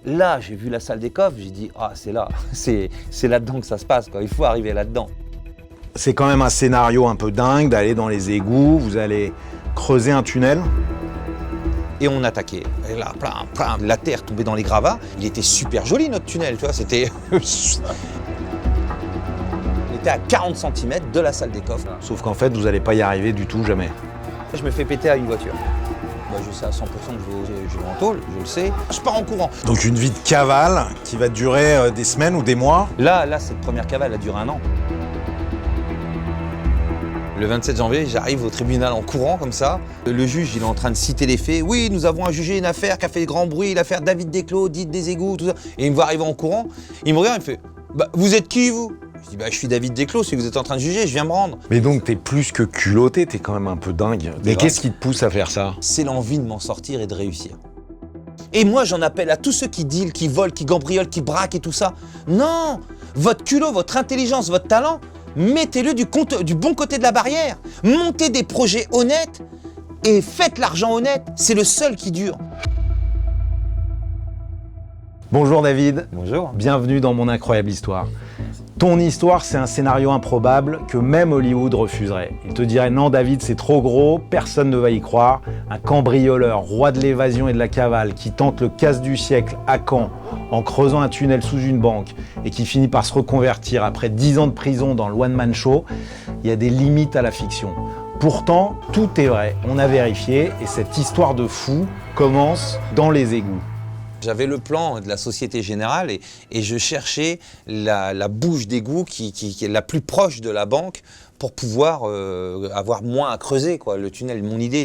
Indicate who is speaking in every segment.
Speaker 1: Là, j'ai vu la salle des coffres, j'ai dit, ah, c'est là, c'est là-dedans que ça se passe, quoi. Il faut arriver là-dedans.
Speaker 2: C'est quand même un scénario un peu dingue d'aller dans les égouts, vous allez creuser un tunnel.
Speaker 1: Et on attaquait. Et là, la terre tombait dans les gravats. Il était super joli, notre tunnel, tu vois, c'était... On était à 40 cm de la salle des coffres.
Speaker 2: Sauf qu'en fait, vous n'allez pas y arriver du tout, jamais.
Speaker 1: Je me fais péter à une voiture. Moi, je sais à 100% que je vais en tôle, je le sais. Je pars en courant.
Speaker 2: Donc une vie de cavale qui va durer des semaines ou des mois.
Speaker 1: Là, cette première cavale a duré 1 an. Le 27 janvier, j'arrive au tribunal en courant comme ça. Le juge, il est en train de citer les faits. Oui, nous avons à juger une affaire qui a fait grand bruit, l'affaire David Desclos, dite des égouts, tout ça. Et il me voit arriver en courant. Il me regarde, il me fait bah, vous êtes qui, vous? Je dis bah, je suis David Desclos, si vous êtes en train de juger, je viens me rendre.
Speaker 2: Mais donc t'es plus que culotté, t'es quand même un peu dingue. Mais qu'est-ce qui te pousse à faire ça?
Speaker 1: C'est l'envie de m'en sortir et de réussir. Et moi, j'en appelle à tous ceux qui dealent, qui volent, qui gambriolent, qui braquent et tout ça. Non, votre culot, votre intelligence, votre talent, mettez-le du bon côté de la barrière. Montez des projets honnêtes et faites l'argent honnête. C'est le seul qui dure.
Speaker 2: Bonjour David.
Speaker 1: Bonjour.
Speaker 2: Bienvenue dans Mon Incroyable Histoire. Ton histoire, c'est un scénario improbable que même Hollywood refuserait. Il te dirait non David, c'est trop gros, personne ne va y croire. Un cambrioleur, roi de l'évasion et de la cavale, qui tente le casse du siècle à Caen en creusant un tunnel sous une banque et qui finit par se reconvertir après 10 ans de prison dans le one-man show, il y a des limites à la fiction. Pourtant, tout est vrai, on a vérifié et cette histoire de fou commence dans les égouts.
Speaker 1: J'avais le plan de la Société Générale et je cherchais la bouche d'égout qui est la plus proche de la banque pour pouvoir avoir moins à creuser, quoi. Le tunnel, mon idée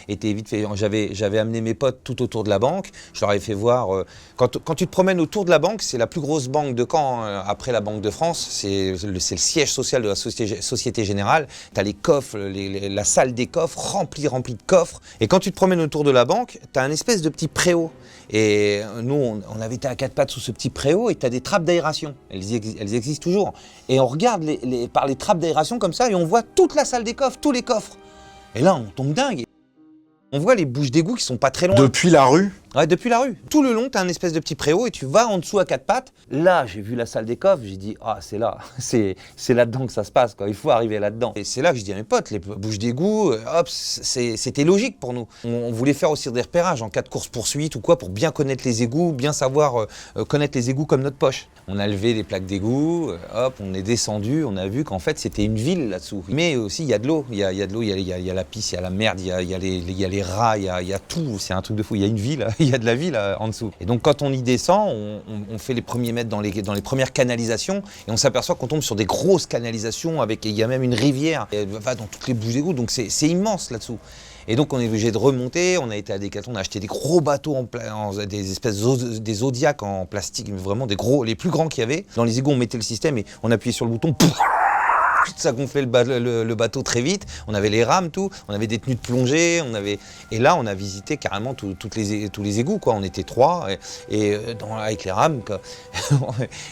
Speaker 1: était vite fait. J'avais amené mes potes tout autour de la banque. Je leur ai fait voir. Quand tu te promènes autour de la banque, c'est la plus grosse banque de Caen après la Banque de France. C'est le siège social de la Société Générale. Tu as les coffres, la salle des coffres remplie de coffres. Et quand tu te promènes autour de la banque, tu as un espèce de petit préau. Et nous, on avait été à 4 pattes sous ce petit préau et tu as des trappes d'aération. Elles existent toujours. Et on regarde par les trappes d'aération comme ça et on voit toute la salle des coffres, tous les coffres. Et là, on tombe dingue. On voit les bouches d'égout qui sont pas très loin.
Speaker 2: Depuis la rue?
Speaker 1: Ouais, depuis la rue. Tout le long, tu as un espèce de petit préau et tu vas en dessous à 4 pattes. Là, j'ai vu la salle des coffres, j'ai dit, ah, c'est là, c'est là-dedans que ça se passe, quoi. Il faut arriver là-dedans. Et c'est là que je dis à mes potes, les bouches d'égout, hop, c'était logique pour nous. On voulait faire aussi des repérages en cas de course-poursuite ou quoi, pour bien connaître les égouts, bien savoir connaître les égouts comme notre poche. On a levé les plaques d'égout, hop, on est descendu, on a vu qu'en fait, c'était une ville là-dessous. Mais aussi, il y a de l'eau, il y a de l'eau, il y a la pisse, il y a la merde, il y a les rats, il y a tout, c'est un truc de fou. Il y a une ville, il y a de la ville en dessous. Et donc quand on y descend, on fait les premiers mètres dans les premières canalisations et on s'aperçoit qu'on tombe sur des grosses canalisations il y a même une rivière. Et elle va dans toutes les bouches d'égout, donc c'est immense là-dessous. Et donc on est obligé de remonter, on a été à Decathlon, on a acheté des gros bateaux, des espèces des Zodiac en plastique, mais vraiment des gros, les plus grands qu'il y avait. Dans les égouts, on mettait le système et on appuyait sur le bouton, pouf, ça gonflait le bateau très vite, on avait les rames, tout, on avait des tenues de plongée, et là on a visité carrément tous les égouts, quoi. On était 3 avec les rames, quoi.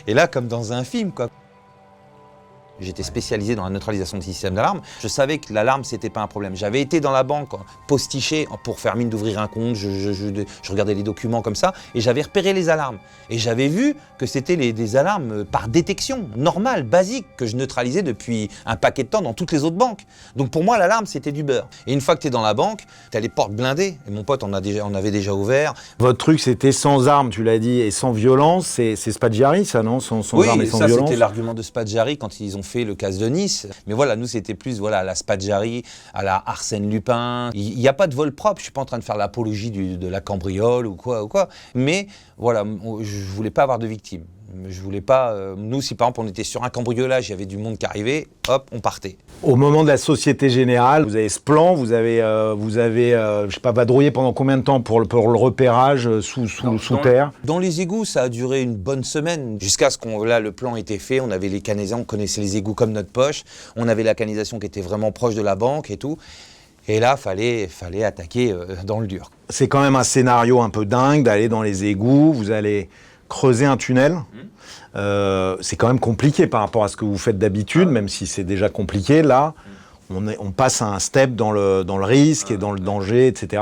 Speaker 1: Et là comme dans un film, quoi. J'étais spécialisé dans la neutralisation de système d'alarme. Je savais que l'alarme, c'était pas un problème. J'avais été dans la banque postiché pour faire mine d'ouvrir un compte. Je regardais les documents comme ça et j'avais repéré les alarmes. Et j'avais vu que c'était des alarmes par détection, normales, basiques, que je neutralisais depuis un paquet de temps dans toutes les autres banques. Donc pour moi, l'alarme, c'était du beurre. Et une fois que tu es dans la banque, tu as les portes blindées. Et mon pote, on avait déjà ouvert.
Speaker 2: Votre truc, c'était sans armes, tu l'as dit, et sans violence. C'est Spaggiari, ça, non? Sans armes et sans violence.
Speaker 1: Oui, ça, c'était l'argument de Spaggiari quand ils ont fait le casse de Nice. Mais voilà, nous, c'était plus à la Spaggiari, à la Arsène Lupin. Il n'y a pas de vol propre. Je suis pas en train de faire l'apologie de la cambriole ou quoi. Mais voilà, je voulais pas avoir de victimes. Je voulais pas. Nous, si par exemple on était sur un cambriolage, il y avait du monde qui arrivait, hop, on partait.
Speaker 2: Au moment de la Société Générale, vous avez ce plan, vous avez je sais pas, vadrouillé pendant combien de temps pour le repérage sous terre?
Speaker 1: Dans les égouts, ça a duré une bonne semaine, jusqu'à ce le plan était fait, on avait les canalisations, on connaissait les égouts comme notre poche, on avait la canalisation qui était vraiment proche de la banque et tout. Et là, fallait attaquer dans le dur.
Speaker 2: C'est quand même un scénario un peu dingue d'aller dans les égouts, vous allez creuser un tunnel. C'est quand même compliqué par rapport à ce que vous faites d'habitude, même si c'est déjà compliqué. Là, on passe à un step dans le risque et dans le danger, etc.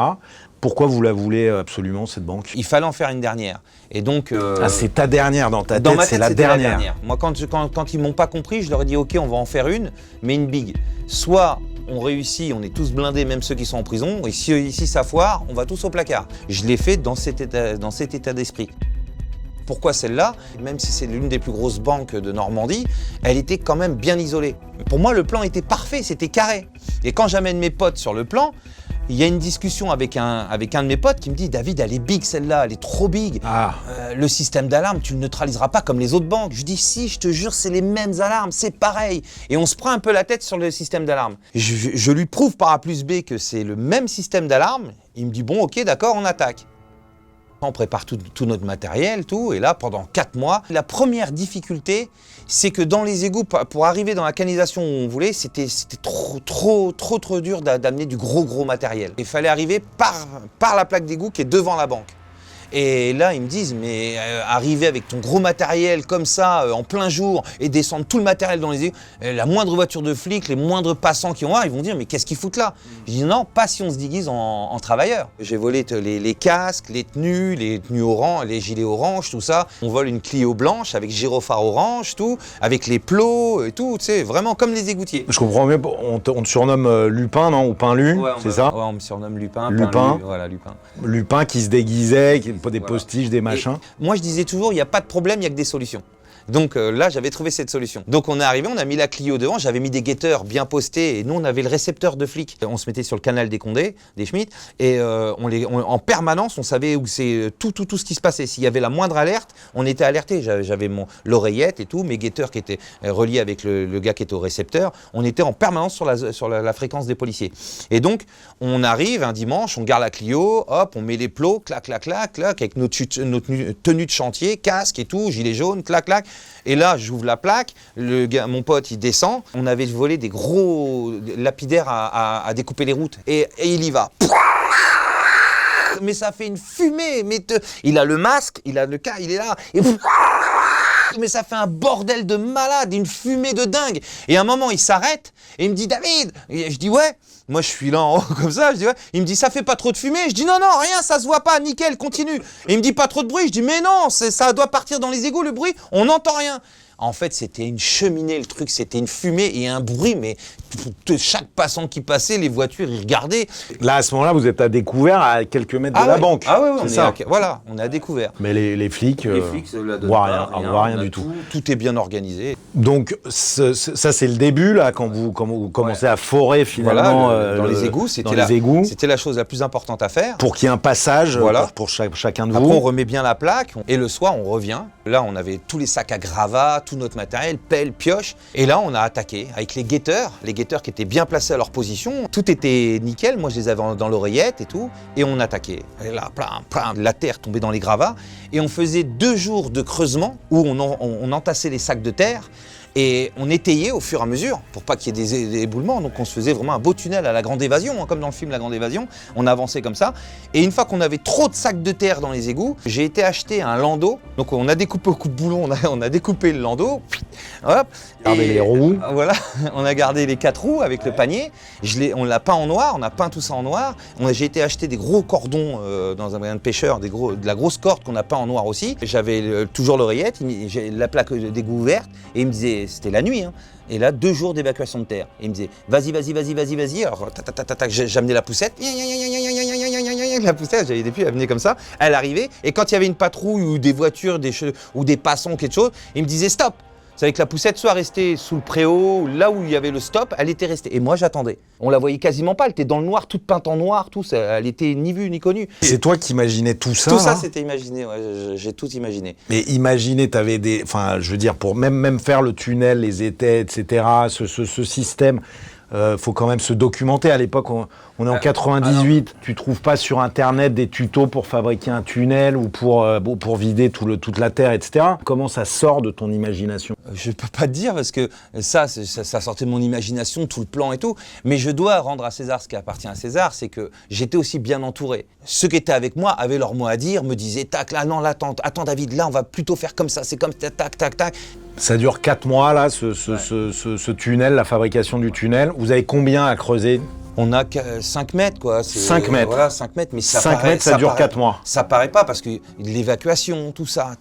Speaker 2: Pourquoi vous la voulez absolument, cette banque?
Speaker 1: Il fallait en faire une dernière. Et donc,
Speaker 2: c'est ta dernière dans ta
Speaker 1: dans
Speaker 2: tête,
Speaker 1: ma
Speaker 2: c'est
Speaker 1: tête,
Speaker 2: la
Speaker 1: c'était
Speaker 2: dernière.
Speaker 1: Moi, quand ils m'ont pas compris, je leur ai dit ok, on va en faire une, mais une big. Soit on réussit, on est tous blindés, même ceux qui sont en prison, et si ça foire, on va tous au placard. Je l'ai fait dans cet état d'esprit. Pourquoi celle-là? Même si c'est l'une des plus grosses banques de Normandie, elle était quand même bien isolée. Pour moi, le plan était parfait, c'était carré. Et quand j'amène mes potes sur le plan, il y a une discussion avec un de mes potes qui me dit « David, elle est big celle-là, elle est trop big. Le système d'alarme, tu le neutraliseras pas comme les autres banques. » Je dis « Si, je te jure, c'est les mêmes alarmes, c'est pareil. » Et on se prend un peu la tête sur le système d'alarme. Je lui prouve par A plus B que c'est le même système d'alarme. Il me dit « Bon, ok, d'accord, on attaque. » On prépare tout notre matériel, tout, et là, pendant 4 mois, la première difficulté, c'est que dans les égouts, pour arriver dans la canalisation où on voulait, c'était trop dur d'amener du gros matériel. Il fallait arriver par la plaque d'égout qui est devant la banque. Et là, ils me disent, mais arriver avec ton gros matériel comme ça, en plein jour, et descendre tout le matériel dans les égouts, la moindre voiture de flic, les moindres passants qui vont voir, ils vont dire, mais qu'est-ce qu'ils foutent là? Je dis, non, pas si on se déguise en travailleur. J'ai volé les casques, les tenues orange, les gilets orange, tout ça. On vole une Clio blanche avec gyrophare orange, tout, avec les plots et tout, tu sais, vraiment comme les égoutiers.
Speaker 2: Je comprends mieux, on te surnomme Lupin, non? Ou Pinlu,
Speaker 1: ouais,
Speaker 2: c'est ça?
Speaker 1: Ouais, on me surnomme Lupin.
Speaker 2: Lupin.
Speaker 1: Voilà, Lupin.
Speaker 2: Lupin qui se déguisait, des postiches, des machins.
Speaker 1: Et moi, je disais toujours, il n'y a pas de problème, il n'y a que des solutions. Donc là, j'avais trouvé cette solution. Donc on est arrivé, on a mis la Clio devant, j'avais mis des guetteurs bien postés, et nous, on avait le récepteur de flics. On se mettait sur le canal des Condés, des Schmitt, et en permanence, on savait où c'est tout ce qui se passait. S'il y avait la moindre alerte, on était alerté. J'avais l'oreillette et tout, mes guetteurs qui étaient reliés avec le gars qui était au récepteur. On était en permanence sur la fréquence des policiers. Et donc, on arrive un dimanche, on garde la Clio, hop, on met les plots, clac, clac, clac, clac, avec notre tenue de chantier, casque et tout, gilet jaune, clac, clac. Et là, j'ouvre la plaque, mon pote, il descend. On avait volé des gros lapidaires à découper les routes. Et il y va. Mais ça fait une fumée. Il a le masque, il a le cas, il est là. Et mais ça fait un bordel de malade, une fumée de dingue. Et à un moment, il s'arrête et il me dit « David !» Et je dis « Ouais !» Moi, je suis là en haut comme ça, je dis « Ouais !» Il me dit « Ça fait pas trop de fumée ?» Je dis « Non, non, rien, ça se voit pas, nickel, continue !» Et il me dit « Pas trop de bruit ?» Je dis « Mais non, ça doit partir dans les égouts, le bruit, on n'entend rien !» En fait, c'était une cheminée, le truc, c'était une fumée et un bruit, mais chaque passant qui passait, les voitures, ils regardaient.
Speaker 2: Là, à ce moment-là, vous êtes à découvert à quelques mètres de la banque.
Speaker 1: Ah oui, voilà, on est à découvert.
Speaker 2: Mais les flics,
Speaker 1: on
Speaker 2: voient rien du tout.
Speaker 1: Tout est bien organisé.
Speaker 2: Donc, ça, c'est le début, là, quand vous commencez à forer, finalement,
Speaker 1: dans les égouts. C'était la chose la plus importante à faire.
Speaker 2: Pour qu'il y ait un passage pour chacun de vous.
Speaker 1: Après, on remet bien la plaque, et le soir, on revient. Là, on avait tous les sacs à gravats, tout notre matériel, pelle, pioche. Et là, on a attaqué avec les guetteurs qui étaient bien placés à leur position. Tout était nickel. Moi, je les avais dans l'oreillette et tout. Et on attaquait. Et là, la terre tombait dans les gravats. Et on faisait 2 jours de creusement où on entassait les sacs de terre. Et on étayait au fur et à mesure pour pas qu'il y ait des éboulements. Donc on se faisait vraiment un beau tunnel à la Grande Évasion, comme dans le film La Grande Évasion. On avançait comme ça. Et une fois qu'on avait trop de sacs de terre dans les égouts, j'ai été acheter un landau. Donc on a découpé au coup de boulon, on a découpé le landau. Hop.
Speaker 2: Gardé les roues.
Speaker 1: Voilà, on a gardé les 4 roues avec le panier. On l'a peint en noir, on a peint tout ça en noir. J'ai été acheter des gros cordons dans un moyen de pêcheur, de la grosse corde qu'on a peint en noir aussi. J'avais toujours l'oreillette, j'ai la plaque d'égout ouverte. Et il me disait, c'était la nuit, hein. Et là, 2 jours d'évacuation de terre. Et il me disait, vas-y. Alors, j'amenais la poussette. La poussette, j'avais des puits, elle venait comme ça. Elle arrivait. Et quand il y avait une patrouille ou des voitures, ou des passants, quelque chose, il me disait, stop. C'est avec la poussette soit restée sous le préau, là où il y avait le stop, elle était restée. Et moi, j'attendais. On la voyait quasiment pas, elle était dans le noir, toute peinte en noir, tout ça. Elle était ni vue ni connue.
Speaker 2: C'est toi qui imaginais tout ça?
Speaker 1: Tout ça, c'était imaginé, ouais, j'ai tout imaginé.
Speaker 2: Mais imaginer, t'avais des... Enfin, je veux dire, pour même faire le tunnel, les étais, etc., ce système... faut quand même se documenter. À l'époque, on est en 98. Tu trouves pas sur Internet des tutos pour fabriquer un tunnel ou pour vider toute la terre, etc. Comment ça sort de ton imagination?
Speaker 1: Je peux pas te dire parce que ça sortait de mon imagination, tout le plan et tout. Mais je dois rendre à César ce qui appartient à César, c'est que j'étais aussi bien entouré. Ceux qui étaient avec moi avaient leur mot à dire, me disaient tac, là non, là attends David, là on va plutôt faire comme ça, c'est comme tac.
Speaker 2: Ça dure 4 mois là, ce tunnel, la fabrication du tunnel. Vous avez combien à creuser?
Speaker 1: On a 5 mètres, quoi.
Speaker 2: 5 mètres.
Speaker 1: Voilà, 5 mètres, mais ça
Speaker 2: 5
Speaker 1: paraît,
Speaker 2: mètres, ça dure 4 mois.
Speaker 1: Ça paraît pas parce que l'évacuation, tout ça,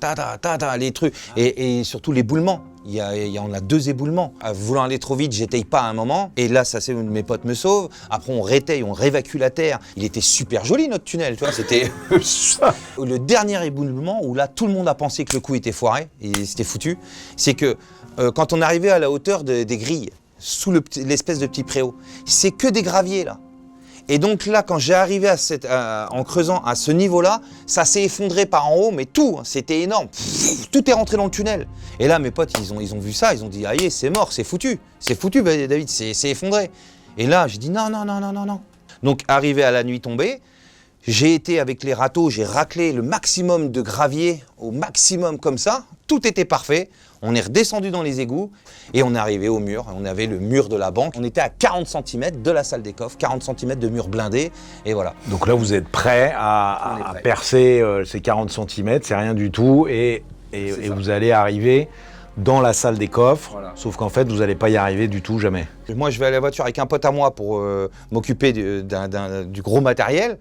Speaker 1: les trucs, et surtout l'éboulement. On a 2 éboulements. Voulant aller trop vite, j'étaye pas à un moment. Et là, ça c'est où mes potes me sauvent. Après, on rétaye, on réévacue la terre. Il était super joli notre tunnel, tu vois. C'était le dernier éboulement où là, tout le monde a pensé que le coup était foiré et c'était foutu. C'est que quand on arrivait à la hauteur des grilles, sous l'espèce de petit préau, c'est que des graviers là. Et donc là, quand j'ai arrivé en creusant à ce niveau-là, ça s'est effondré par en haut, mais tout, c'était énorme. Tout est rentré dans le tunnel. Et là, mes potes, ils ont vu ça, ils ont dit, aïe, c'est mort, c'est foutu, David, c'est effondré. Et là, j'ai dit, non. Donc, arrivé à la nuit tombée, j'ai été avec les râteaux, j'ai raclé le maximum de gravier, au maximum comme ça, tout était parfait. On est redescendu dans les égouts et on est arrivé au mur. On avait le mur de la banque. On était à 40 cm de la salle des coffres, 40 cm de mur blindé et voilà.
Speaker 2: Donc là, vous êtes prêt à percer ces 40 cm, c'est rien du tout, et vous allez arriver dans la salle des coffres, voilà. Sauf qu'en fait, vous n'allez pas y arriver du tout, jamais.
Speaker 1: Moi, je vais à la voiture avec un pote à moi pour m'occuper du gros matériel.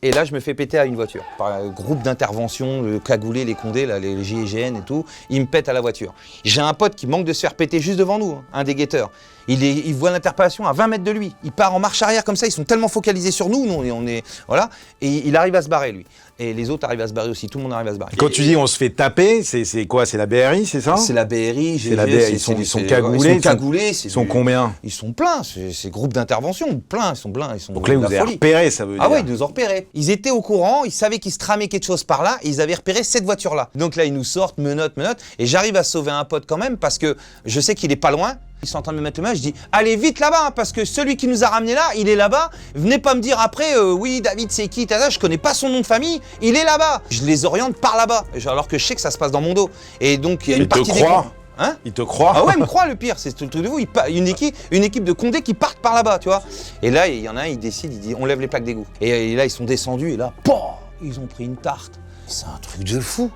Speaker 1: Et là, je me fais péter à une voiture par un groupe d'intervention, le cagoulé, les condés, là, les GIGN et tout. Ils me pètent à la voiture. J'ai un pote qui manque de se faire péter juste devant nous, un des guetteurs. Il voit l'interpellation à 20 mètres de lui. Il part en marche arrière comme ça. Ils sont tellement focalisés sur nous. On est voilà. Et il arrive à se barrer, lui. Et les autres arrivent à se barrer aussi. Tout le monde arrive à se barrer.
Speaker 2: Quand tu dis on se fait taper, c'est quoi? C'est la BRI, c'est ça?
Speaker 1: C'est la BRI.
Speaker 2: C'est la BRI. Ils sont cagoulés.
Speaker 1: Ils sont cagoulés.
Speaker 2: Ils sont combien?
Speaker 1: Ils sont pleins. C'est groupe d'intervention. Plein. Ils sont pleins.
Speaker 2: Donc là, vous avez repéré, ça veut dire.
Speaker 1: Ah ouais, ils nous ont repérés. Ils étaient au courant. Ils savaient qu'il se tramait quelque chose par là. Et ils avaient repéré cette voiture-là. Donc là, ils nous sortent, menottes. Et j'arrive à sauver un pote quand même parce que je sais qu'il est pas loin. Ils sont en train de me mettre le main, je dis allez vite là-bas parce que celui qui nous a ramené là, il est là-bas. Venez pas me dire après oui David c'est qui, je connais pas son nom de famille, il est là-bas. Je les oriente par là-bas alors que je sais que ça se passe dans mon dos. Et donc il y a une partie des
Speaker 2: Hein? Il te croit?
Speaker 1: Ah ouais, il me croit le pire, c'est tout le truc de vous. Une équipe de condés qui partent par là-bas, tu vois. Et là, il y en a un, il décide, il dit on lève les plaques d'égout. Et là, ils sont descendus et là, ils ont pris une tarte. C'est un truc de fou.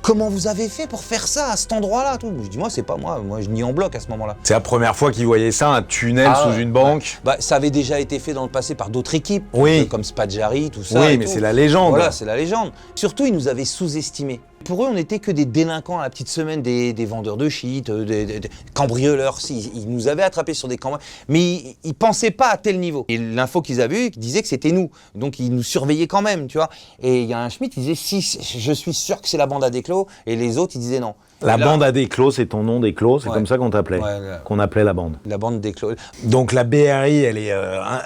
Speaker 1: Comment vous avez fait pour faire ça à cet endroit-là tout? Je dis moi c'est pas moi je nie en bloc à ce moment-là.
Speaker 2: C'est la première fois qu'ils voyaient ça, un tunnel sous une banque.
Speaker 1: Bah, ça avait déjà été fait dans le passé par d'autres équipes, comme Spadjari, tout ça.
Speaker 2: Oui, mais c'est la légende.
Speaker 1: Voilà, c'est la légende. Surtout, ils nous avaient sous-estimés. Pour eux, on n'était que des délinquants à la petite semaine, des vendeurs de shit, des cambrioleurs. Ils nous avaient attrapés sur des cambriolages, mais ils pensaient pas à tel niveau. Et l'info qu'ils avaient eue disait que c'était nous. Donc, ils nous surveillaient quand même, tu vois. Et il y a un Schmitt qui disait si, je suis sûr que c'est la bande à Desclos. Et les autres, ils disaient non.
Speaker 2: Bande à Desclos, c'est ton nom, Desclos, c'est comme ça qu'on t'appelait, qu'on appelait la bande.
Speaker 1: La bande Desclos.
Speaker 2: Donc la BRI, elle est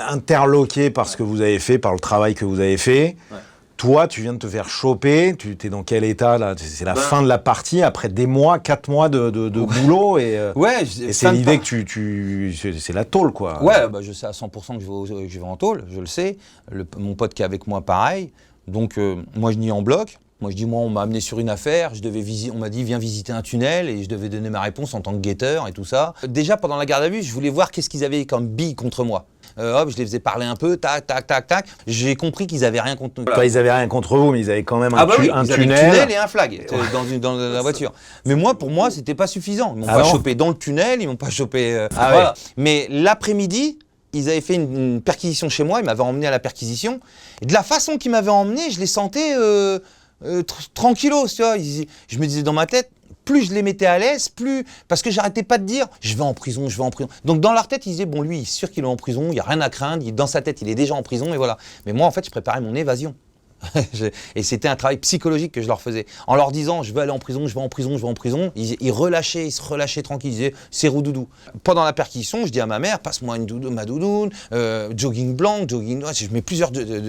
Speaker 2: interloquée par ce que vous avez fait, par le travail que vous avez fait. Ouais. Toi, tu viens de te faire choper, tu es dans quel état là? C'est la fin de la partie, après des mois, 4 mois de boulot et c'est l'idée que c'est la tôle quoi.
Speaker 1: Ouais, bah, je sais à 100% que je vais en tôle, je le sais. Mon pote qui est avec moi, pareil. Donc moi je nie en bloc. Moi, on m'a amené sur une affaire, on m'a dit, viens visiter un tunnel, et je devais donner ma réponse en tant que guetteur et tout ça. Déjà, pendant la garde à vue, je voulais voir qu'est-ce qu'ils avaient comme bille contre moi. Je les faisais parler un peu, tac. J'ai compris qu'ils avaient rien contre nous.
Speaker 2: Toi, ils avaient rien contre vous, mais ils avaient quand même un tunnel.
Speaker 1: Un tunnel et un flag dans la voiture. Mais pour moi, c'était pas suffisant. Ils m'ont pas chopé dans le tunnel, ils m'ont pas chopé. Voilà. Mais l'après-midi, ils avaient fait une perquisition chez moi, ils m'avaient emmené à la perquisition. Et de la façon qu'ils m'avaient emmené, je les sentais tranquillos, tu vois. Je me disais dans ma tête, plus je les mettais à l'aise, parce que j'arrêtais pas de dire je vais en prison. Donc dans leur tête, ils disaient bon lui, il est sûr qu'il est en prison, il y a rien à craindre, dans sa tête, il est déjà en prison et voilà. Mais moi en fait, je préparais mon évasion. Et c'était un travail psychologique que je leur faisais. En leur disant je vais aller en prison, je vais en prison. Ils se relâchaient tranquilles, ils disaient c'est roudoudou. Pendant la perquisition, je dis à ma mère passe-moi ma doudoune, jogging blanc, je mets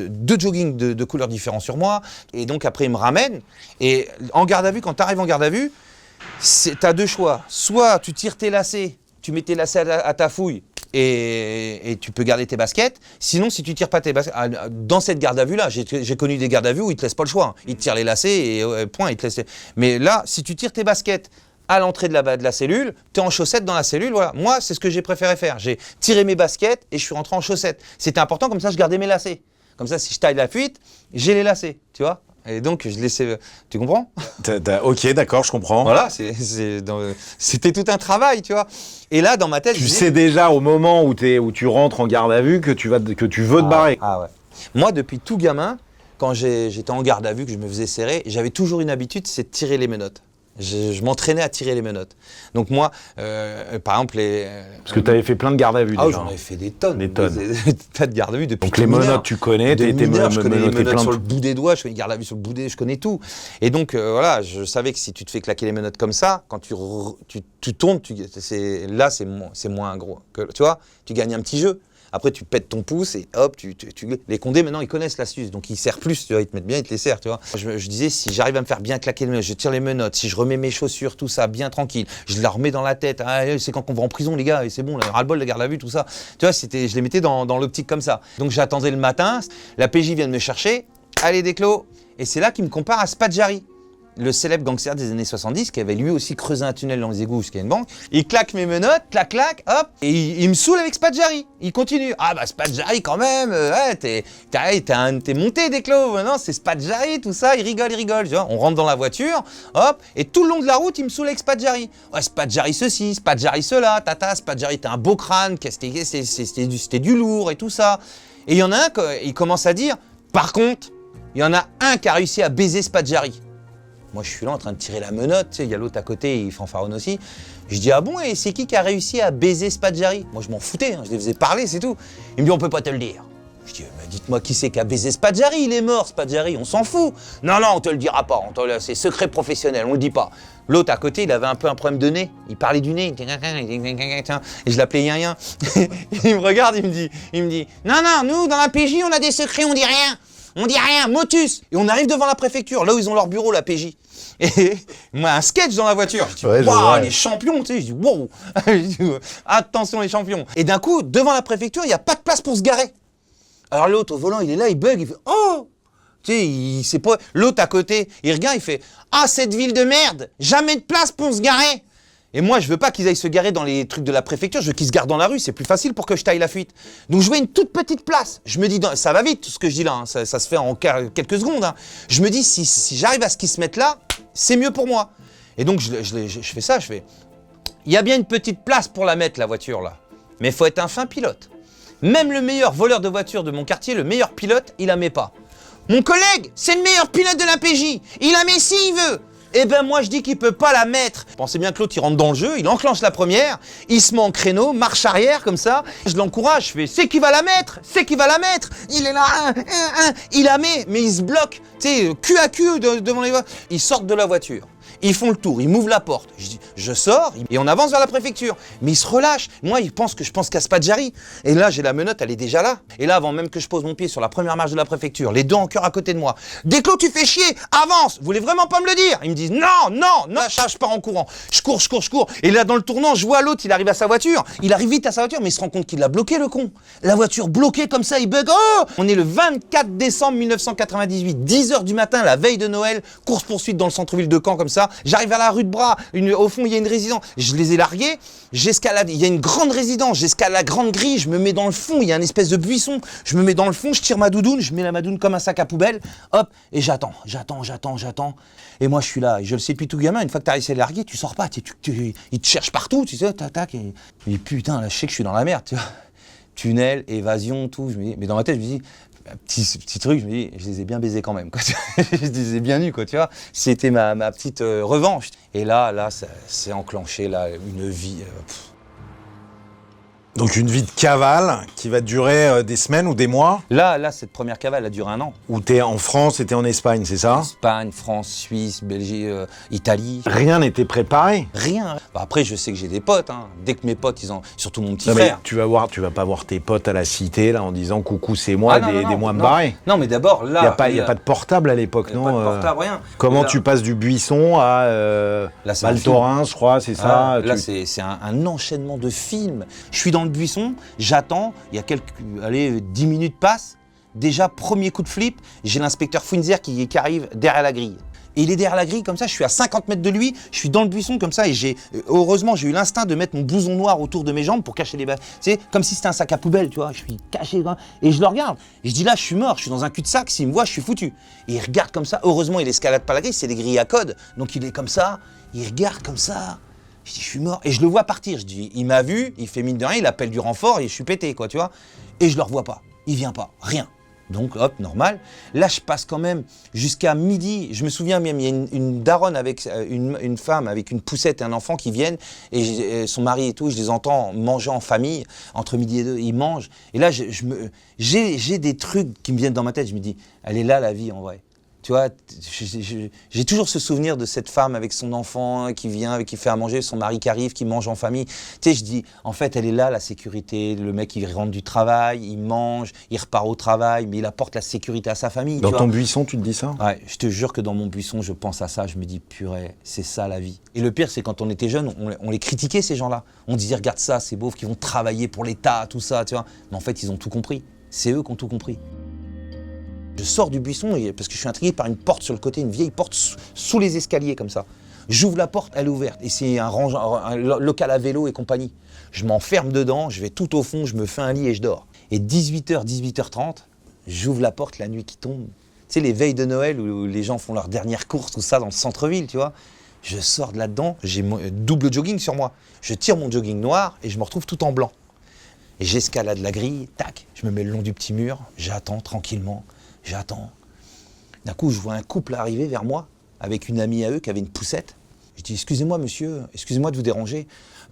Speaker 1: deux jogging de couleurs différentes sur moi. Et donc après ils me ramènent. Et en garde à vue, quand tu arrives en garde à vue, t'as deux choix. Soit tu tires tes lacets, tu mets tes lacets à ta fouille, et tu peux garder tes baskets. Sinon, si tu tires pas tes baskets, dans cette garde à vue là, j'ai connu des gardes à vue où ils te laissent pas le choix. Ils te tirent les lacets et point, ils te laissent. Mais là, si tu tires tes baskets à l'entrée de la cellule, tu es en chaussettes dans la cellule, voilà. Moi, c'est ce que j'ai préféré faire. J'ai tiré mes baskets et je suis rentré en chaussettes. C'était important, comme ça, je gardais mes lacets. Comme ça, si je taille la fuite, j'ai les lacets, tu vois. Et donc, je laissais... Tu comprends?
Speaker 2: Ok, d'accord, je comprends.
Speaker 1: Voilà, c'était tout un travail, tu vois. Et là, dans ma tête...
Speaker 2: Tu sais déjà au moment où tu rentres en garde à vue que tu veux te barrer.
Speaker 1: Ah ouais. Moi, depuis tout gamin, quand j'étais en garde à vue, que je me faisais serrer, j'avais toujours une habitude, c'est de tirer les menottes. Je m'entraînais à tirer les menottes. Donc moi, par exemple...
Speaker 2: Parce que tu avais fait plein de gardes à vue déjà.
Speaker 1: J'en avais fait des tonnes.
Speaker 2: Des tonnes.
Speaker 1: Des tas de gardes à vue depuis
Speaker 2: Donc les menottes, tu connais,
Speaker 1: je connais les menottes
Speaker 2: plein
Speaker 1: sur
Speaker 2: de...
Speaker 1: le bout des doigts, je fais les gardes à vue sur le bout des... Je connais tout. Et donc voilà, je savais que si tu te fais claquer les menottes comme ça, quand tu tournes, là c'est moins gros. Tu vois, tu gagnes un petit jeu. Après, tu pètes ton pouce et hop, les condés, maintenant, ils connaissent l'astuce. Donc, ils serrent plus, tu vois, ils te mettent bien, ils te les serrent, tu vois. Je disais, si j'arrive à me faire bien claquer les menottes, je tire les menottes, si je remets mes chaussures, tout ça, bien tranquille, je la remets dans la tête. Ah, c'est quand on va en prison, les gars, et c'est bon, ras-le-bol, la garde à vue, tout ça. Tu vois, je les mettais dans l'optique comme ça. Donc, j'attendais le matin, la PJ vient de me chercher, allez, Desclos. Et c'est là qu'il me compare à Spadjari, le célèbre gangster des années 70 qui avait lui aussi creusé un tunnel dans les égouts jusqu'à une banque. Il claque mes menottes, clac, hop, et il me saoule avec Spadjari. Il continue. Ah bah Spadjari quand même, ouais, t'es monté Desclos, non, c'est Spadjari, tout ça, il rigole. Tu vois, on rentre dans la voiture, hop, et tout le long de la route, il me saoule avec Spadjari. Ouais, Spadjari ceci, Spadjari cela, Spadjari t'as un beau crâne, c'était du lourd et tout ça. Et il y en a un, il commence à dire, par contre, il y en a un qui a réussi à baiser Spadjari. Moi, je suis là en train de tirer la menotte, tu sais, il y a l'autre à côté, il fanfaronne aussi. Je dis, ah bon, et c'est qui a réussi à baiser Spadjari? Moi, je m'en foutais, hein, je les faisais parler, c'est tout. Il me dit, on peut pas te le dire. Je dis, mais dites-moi qui c'est qui a baisé Spadjari, il est mort, Spadjari, on s'en fout. Non, on te le dira pas, c'est secret professionnel, on le dit pas. L'autre à côté, il avait un peu un problème de nez, il parlait du nez, et je l'appelais Yin. Il me regarde, il me dit, non, nous, dans la PJ, on a des secrets, on dit rien, motus. Et on arrive devant la préfecture, là où ils ont leur bureau, la PJ. Et moi, un sketch dans la voiture. Je dis, waouh, les champions, tu sais. Je dis, wow. Attention, les champions. Et d'un coup, devant la préfecture, il n'y a pas de place pour se garer. Alors l'autre au volant, il est là, il bug, il fait, oh. Tu sais, il sait pas. L'autre à côté, il regarde, il fait, ah, cette ville de merde, jamais de place pour se garer. Et moi, je veux pas qu'ils aillent se garer dans les trucs de la préfecture, je veux qu'ils se garent dans la rue, c'est plus facile pour que je taille la fuite. Donc je vois une toute petite place. Je me dis, ça va vite tout ce que je dis là, hein. Ça se fait en quelques secondes. Hein. Je me dis, si j'arrive à ce qu'ils se mettent là, c'est mieux pour moi. Et donc je fais ça, il y a bien une petite place pour la mettre, la voiture là. Mais il faut être un fin pilote. Même le meilleur voleur de voiture de mon quartier, le meilleur pilote, il la met pas. Mon collègue, c'est le meilleur pilote de la PJ, il la met s'il veut. Eh ben moi je dis qu'il peut pas la mettre. Pensez bien que l'autre il rentre dans le jeu, il enclenche la première, il se met en créneau, marche arrière comme ça. Je l'encourage, je fais c'est qui va la mettre, Il est là, il la met, mais il se bloque, tu sais, cul à cul devant les voies. Ils sortent de la voiture. Ils font le tour, ils m'ouvrent la porte. Je sors et on avance vers la préfecture. Mais ils se relâchent. Moi, je pense qu'à Spadjari. Et là, j'ai la menotte, elle est déjà là. Et là, avant même que je pose mon pied sur la première marche de la préfecture, les deux en cœur à côté de moi. Desclos, tu fais chier, avance. Vous voulez vraiment pas me le dire? Ils me disent non, je pars en courant. Je cours. Et là, dans le tournant, je vois l'autre, il arrive à sa voiture. Il arrive vite à sa voiture, mais il se rend compte qu'il l'a bloqué, le con. La voiture bloquée comme ça, il bug. Oh! On est le 24 décembre 1998, 10h du matin, la veille de Noël, course-poursuite dans le centre-ville de Caen, comme ça. J'arrive à la rue de Bras, au fond il y a une résidence, je les ai largués, j'escalade, il y a une grande résidence, j'escalade la grande grille, je me mets dans le fond, il y a une espèce de buisson, je me mets dans le fond, je tire ma doudoune, je mets la doudoune comme un sac à poubelle, hop, et j'attends. Et moi je suis là, et je le sais depuis tout gamin, une fois que t'as réussi à les larguer, tu sors pas, ils te cherchent partout, tu sais, tac, et putain, là je sais que je suis dans la merde, tu vois. Tunnel, évasion, tout, mais dans ma tête je me dis, petit truc, je me dis, je les ai bien baisés quand même, quoi. Je les ai bien nus, quoi, tu vois. C'était ma petite revanche. Et là, ça s'est enclenché, là, une vie.
Speaker 2: Donc une vie de cavale qui va durer des semaines ou des mois?
Speaker 1: Là, cette première cavale a duré 1 an.
Speaker 2: Où t'es en France et t'es en Espagne, c'est ça?
Speaker 1: Espagne, France, Suisse, Belgique, Italie.
Speaker 2: Rien n'était préparé?
Speaker 1: Rien. Bah, après, je sais que j'ai des potes, hein. Dès que mes potes, surtout mon petit
Speaker 2: non,
Speaker 1: frère.
Speaker 2: Mais tu vas pas voir tes potes à la cité, là, en disant coucou, c'est moi, des mois me barrer.
Speaker 1: Non, mais d'abord, là.
Speaker 2: Il n'y a pas de portable à l'époque, non?
Speaker 1: Pas de portable, rien.
Speaker 2: Comment tu passes du Buisson à Val Thorens, je crois, c'est ça?
Speaker 1: Là, c'est un enchaînement de films. Je suis dans le buisson, j'attends, il y a 10 minutes passent. Déjà, premier coup de flip, j'ai l'inspecteur Funzer qui arrive derrière la grille. Et il est derrière la grille comme ça, je suis à 50 mètres de lui, je suis dans le buisson comme ça et heureusement j'ai eu l'instinct de mettre mon blouson noir autour de mes jambes pour cacher les balles. Tu sais, comme si c'était un sac à poubelle, tu vois, je suis caché et je le regarde. Et je dis là, je suis mort, je suis dans un cul-de-sac, s'il me voit, je suis foutu. Et il regarde comme ça, heureusement il escalade pas la grille, c'est des grilles à code, donc il est comme ça, il regarde comme ça. Je dis, je suis mort. Et je le vois partir. Je dis, il m'a vu, il fait mine de rien, il appelle du renfort et je suis pété, quoi, tu vois. Et je le revois pas. Il vient pas. Rien. Donc, hop, normal. Là, je passe quand même jusqu'à midi. Je me souviens même, il y a une daronne avec une femme avec une poussette et un enfant qui viennent et son mari et tout, je les entends manger en famille. Entre midi et 2, ils mangent. Et là, j'ai des trucs qui me viennent dans ma tête. Je me dis, elle est là, la vie, en vrai. Tu vois, j'ai toujours ce souvenir de cette femme avec son enfant qui vient, qui fait à manger, son mari qui arrive, qui mange en famille. Tu sais, je dis, en fait, elle est là, la sécurité. Le mec, il rentre du travail, il mange, il repart au travail, mais il apporte la sécurité à sa famille.
Speaker 2: Dans ton buisson, tu te dis ça?
Speaker 1: Ouais, je te jure que dans mon buisson, je pense à ça. Je me dis, purée, c'est ça la vie. Et le pire, c'est quand on était jeunes, on les critiquait, ces gens-là. On disait, regarde ça, ces beaufs qui vont travailler pour l'État, tout ça, tu vois. Mais en fait, ils ont tout compris. C'est eux qui ont tout compris. Je sors du buisson parce que je suis intrigué par une porte sur le côté, une vieille porte sous les escaliers comme ça. J'ouvre la porte, elle est ouverte et c'est un local à vélo et compagnie. Je m'enferme dedans, je vais tout au fond, je me fais un lit et je dors. Et 18h, 18h30, j'ouvre la porte, la nuit qui tombe. Tu sais, les veilles de Noël où les gens font leur dernière course, tout ça dans le centre-ville, tu vois. Je sors de là-dedans, j'ai mon double jogging sur moi. Je tire mon jogging noir et je me retrouve tout en blanc. Et j'escalade la grille, tac, je me mets le long du petit mur, j'attends tranquillement. J'attends. D'un coup, je vois un couple arriver vers moi avec une amie à eux qui avait une poussette. Je dis, excusez-moi monsieur, excusez-moi de vous déranger.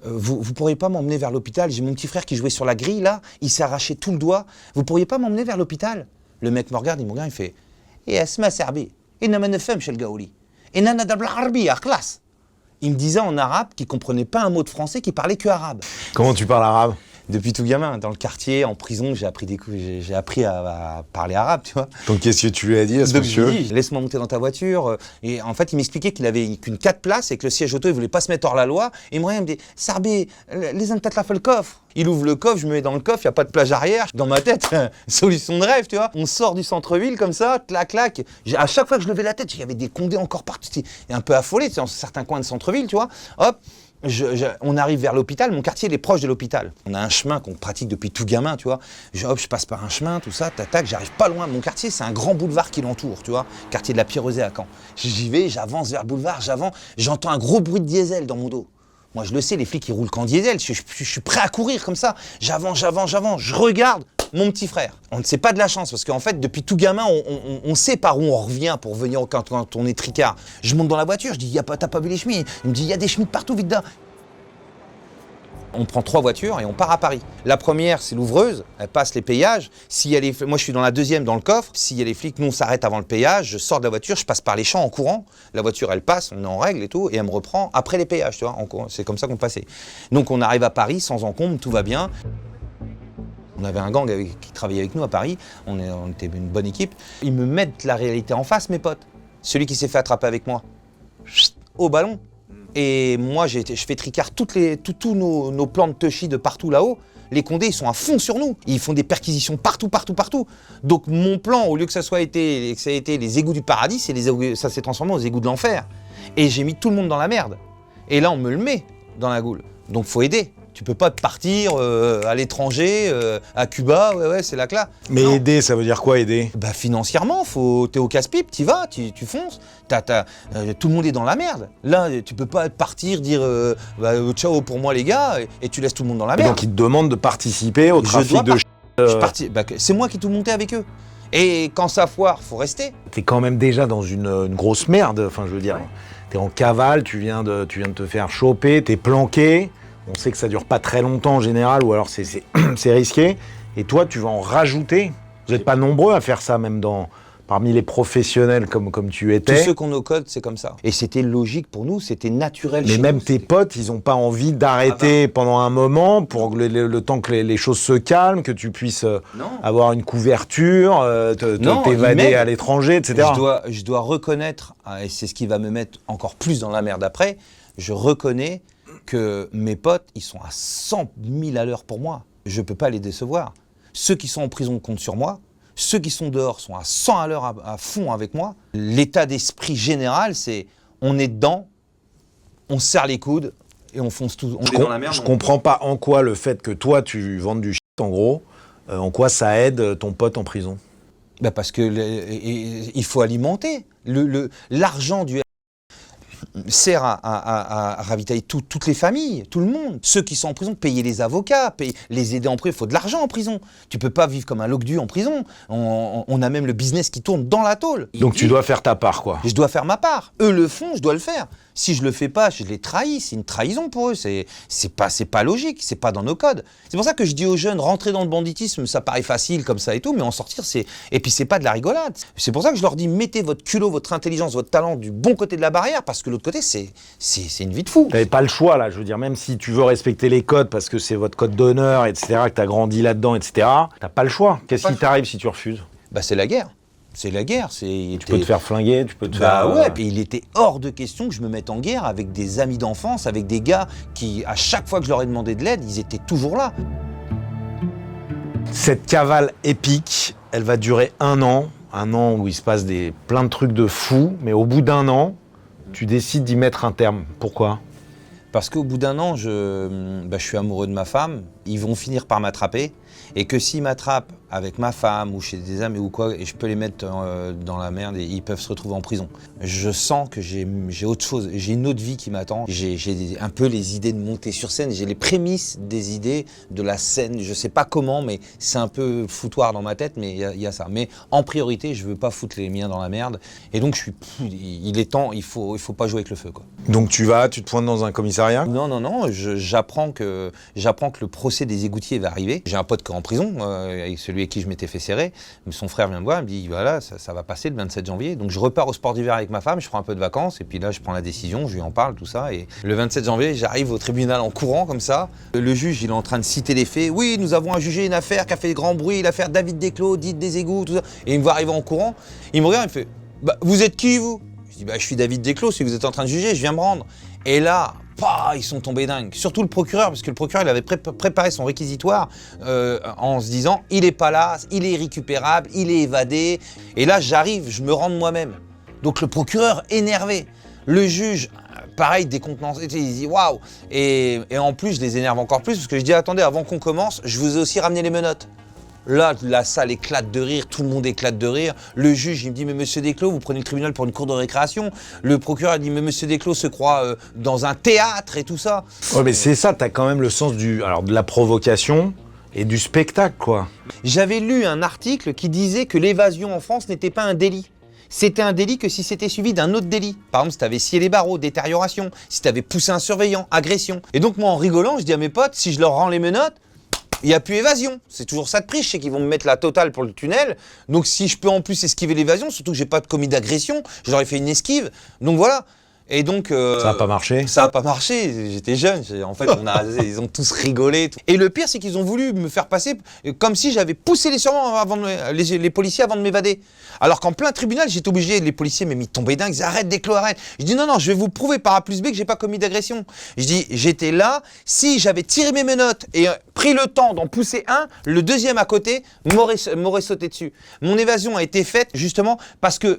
Speaker 1: Vous pourriez pas m'emmener vers l'hôpital? J'ai mon petit frère qui jouait sur la grille là, il s'est arraché tout le doigt. Vous pourriez pas m'emmener vers l'hôpital? Le mec me regarde, il fait, Esma Serbi, inna nefhem shel gaouli, inna nadab al-arabi à classe. Il me disait en arabe qu'il comprenait pas un mot de français, qu'il parlait que arabe.
Speaker 2: Comment tu parles arabe?
Speaker 1: Depuis tout gamin, dans le quartier, en prison, j'ai appris à parler arabe, tu vois.
Speaker 2: Donc qu'est-ce que tu lui as dit à ce monsieur?
Speaker 1: Laisse-moi monter dans ta voiture. Et en fait, il m'expliquait qu'il avait qu'une 4 places et que le siège auto, il voulait pas se mettre hors la loi. Et moi, il me dit, Sarbé, les uns peut-être la fait le coffre. Il ouvre le coffre, je me mets dans le coffre, il n'y a pas de plage arrière. Dans ma tête, solution de rêve, tu vois. On sort du centre-ville comme ça, clac, clac. À chaque fois que je levais la tête, il y avait des condés encore partout. J'étais un peu affolé, tu sais, dans certains coins de centre-ville, tu vois. Hop. On arrive vers l'hôpital, mon quartier il est proche de l'hôpital. On a un chemin qu'on pratique depuis tout gamin, tu vois. Je passe par un chemin, tout ça, tac, j'arrive pas loin. Mon quartier, c'est un grand boulevard qui l'entoure, tu vois. Quartier de la Pierre-Rosée à Caen. J'y vais, j'avance vers le boulevard, j'entends un gros bruit de diesel dans mon dos. Moi, je le sais, les flics, ils roulent qu'en diesel. Je suis prêt à courir comme ça. J'avance. Je regarde mon petit frère. On ne sait pas de la chance parce qu'en fait, depuis tout gamin, on sait par où on revient pour venir quand on est tricard. Je monte dans la voiture, je dis, t'as pas vu les chemins? Il me dit, il y a des chemins partout, vite là. On prend 3 voitures et on part à Paris. La première, c'est l'ouvreuse, elle passe les péages. Moi, je suis dans la deuxième, dans le coffre. S'il y a les flics, nous, on s'arrête avant le péage. Je sors de la voiture, je passe par les champs en courant. La voiture, elle passe, on est en règle et tout, et elle me reprend après les péages, tu vois. C'est comme ça qu'on passait. Donc, on arrive à Paris sans encombre, tout va bien. On avait un gang qui travaillait avec nous à Paris. On était une bonne équipe. Ils me mettent la réalité en face, mes potes. Celui qui s'est fait attraper avec moi, au ballon. Et moi, je fais tricard tous nos plans de touchy de partout là-haut. Les condés, ils sont à fond sur nous. Ils font des perquisitions partout. Donc mon plan, au lieu que ça ait été les égouts du paradis, ça s'est transformé aux égouts de l'enfer. Et j'ai mis tout le monde dans la merde. Et là, on me le met dans la goule. Donc faut aider. Tu peux pas partir à l'étranger, à Cuba, ouais, c'est la classe.
Speaker 2: Mais non. Aider, ça veut dire quoi, aider?
Speaker 1: Bah financièrement, t'es au casse-pipe, t'y vas, tu fonces. Tout le monde est dans la merde. Là, tu peux pas partir, dire ciao pour moi les gars, et tu laisses tout le monde dans la merde.
Speaker 2: Et donc ils te demandent de participer au trafic de
Speaker 1: c'est moi qui ai tout monté avec eux. Et quand ça foire, faut rester.
Speaker 2: T'es quand même déjà dans une grosse merde, enfin je veux dire. Ouais. T'es en cavale, tu viens de te faire choper, t'es planqué. On sait que ça dure pas très longtemps en général, ou alors c'est risqué. Et toi, tu vas en rajouter. Vous n'êtes pas nombreux à faire ça, même parmi les professionnels comme tu étais.
Speaker 1: Tous ceux qu'on au code, c'est comme ça. Et c'était logique pour nous, c'était naturel.
Speaker 2: Mais même tes potes, ils n'ont pas envie d'arrêter pendant un moment pour le temps que les choses se calment, que tu puisses avoir une couverture, t'évader à l'étranger, etc.
Speaker 1: Je dois reconnaître, et c'est ce qui va me mettre encore plus dans la merde après, je reconnais que mes potes, ils sont à 100 000 à l'heure pour moi. Je ne peux pas les décevoir. Ceux qui sont en prison comptent sur moi. Ceux qui sont dehors sont à 100 à l'heure à fond avec moi. L'état d'esprit général, c'est on est dedans, on se serre les coudes et on fonce tout. On est dans la merde.
Speaker 2: Je comprends pas en quoi le fait que toi tu vendes du shit, en gros, en quoi ça aide ton pote en prison.
Speaker 1: Bah parce que il faut alimenter. L'argent du sert à ravitailler toutes les familles, tout le monde. Ceux qui sont en prison, payer les avocats, les aider en prison. Il faut de l'argent en prison. Tu peux pas vivre comme un loc-du en prison. On a même le business qui tourne dans la tôle.
Speaker 2: Donc tu dois faire ta part, quoi.
Speaker 1: Je dois faire ma part. Eux le font, je dois le faire. Si je le fais pas, je les trahis. C'est une trahison pour eux. C'est pas logique. C'est pas dans nos codes. C'est pour ça que je dis aux jeunes, rentrer dans le banditisme, ça paraît facile comme ça et tout, mais en sortir, et puis c'est pas de la rigolade. C'est pour ça que je leur dis, mettez votre culot, votre intelligence, votre talent du bon côté de la barrière, parce que l'autre côté, c'est une vie de fou.
Speaker 2: T'avais pas le choix, là. Je veux dire, même si tu veux respecter les codes parce que c'est votre code d'honneur, etc., que t'as grandi là-dedans, etc., t'as pas le choix. Qu'est-ce qui t'arrive si tu refuses?
Speaker 1: Bah, c'est la guerre. C'est la guerre.
Speaker 2: Tu peux te faire flinguer, tu peux te
Speaker 1: bah
Speaker 2: faire...
Speaker 1: ouais, puis il était hors de question que je me mette en guerre avec des amis d'enfance, avec des gars qui, à chaque fois que je leur ai demandé de l'aide, ils étaient toujours là.
Speaker 2: Cette cavale épique, elle va durer un an où il se passe plein de trucs de fous, mais au bout d'un an, tu décides d'y mettre un terme. Pourquoi?
Speaker 1: Parce qu'au bout d'un an, je suis amoureux de ma femme, ils vont finir par m'attraper, et que s'ils m'attrapent avec ma femme ou chez des amis ou quoi, et je peux les mettre dans la merde et ils peuvent se retrouver en prison. Je sens que j'ai autre chose, j'ai une autre vie qui m'attend. J'ai un peu les idées de monter sur scène, j'ai les prémices des idées de la scène, je sais pas comment, mais c'est un peu foutoir dans ma tête, mais il y a ça. Mais en priorité, je veux pas foutre les miens dans la merde, et donc il est temps, il faut pas jouer avec le feu, quoi.
Speaker 2: Donc tu te pointes dans un commissariat?
Speaker 1: Non, j'apprends que le procès des égoutiers va arriver. J'ai un pote qui est en prison, avec celui avec qui je m'étais fait serrer. Son frère vient me voir, il me dit voilà, ça va passer le 27 janvier. Donc je repars au sport d'hiver avec ma femme, je prends un peu de vacances, et puis là je prends la décision, je lui en parle, tout ça. Et le 27 janvier, j'arrive au tribunal en courant comme ça. Le juge, il est en train de citer les faits. Oui, nous avons à juger une affaire qui a fait grand bruit, l'affaire David Desclos, dite des égouts, tout ça. Et il me voit arriver en courant, il me regarde, il me fait bah, vous êtes qui vous? Je dis bah, je suis David Desclos, si vous êtes en train de juger, je viens me rendre. Et là, ils sont tombés dingues. Surtout le procureur, parce que le procureur, il avait préparé son réquisitoire en se disant, il est pas là, il est irrécupérable, il est évadé. Et là, j'arrive, je me rends de moi-même. Donc le procureur, énervé. Le juge, pareil, décontenancé, il dit waouh. Et en plus, je les énerve encore plus, parce que je dis, attendez, avant qu'on commence, je vous ai aussi ramené les menottes. Là, la salle éclate de rire, tout le monde éclate de rire. Le juge, il me dit, mais monsieur Desclos, vous prenez le tribunal pour une cour de récréation. Le procureur, il dit, mais monsieur Desclos se croit dans un théâtre et tout ça.
Speaker 2: Ouais, mais c'est ça, t'as quand même le sens de la provocation et du spectacle, quoi.
Speaker 1: J'avais lu un article qui disait que l'évasion en France n'était pas un délit. C'était un délit que si c'était suivi d'un autre délit. Par exemple, si t'avais scié les barreaux, détérioration, si t'avais poussé un surveillant, agression. Et donc moi, en rigolant, je dis à mes potes, si je leur rends les menottes, il n'y a plus évasion. C'est toujours ça de prix. Je sais qu'ils vont me mettre la totale pour le tunnel. Donc si je peux en plus esquiver l'évasion, surtout que j'ai pas de commis d'agression, je leur ai fait une esquive. Donc voilà. Et donc...
Speaker 2: ça n'a pas marché?
Speaker 1: Ça n'a pas marché. J'étais jeune. En fait, ils ont tous rigolé. Et le pire, c'est qu'ils ont voulu me faire passer comme si j'avais poussé les surveillants les policiers avant de m'évader. Alors qu'en plein tribunal, j'étais obligé, les policiers m'ont mis tombé dingue. Ils disaient, arrête, Desclos, arrête. Je dis, non, je vais vous prouver par A plus B que j'ai pas commis d'agression. Je dis, j'étais là. Si j'avais tiré mes menottes et pris le temps d'en pousser un, le deuxième à côté m'aurait sauté dessus. Mon évasion a été faite justement parce que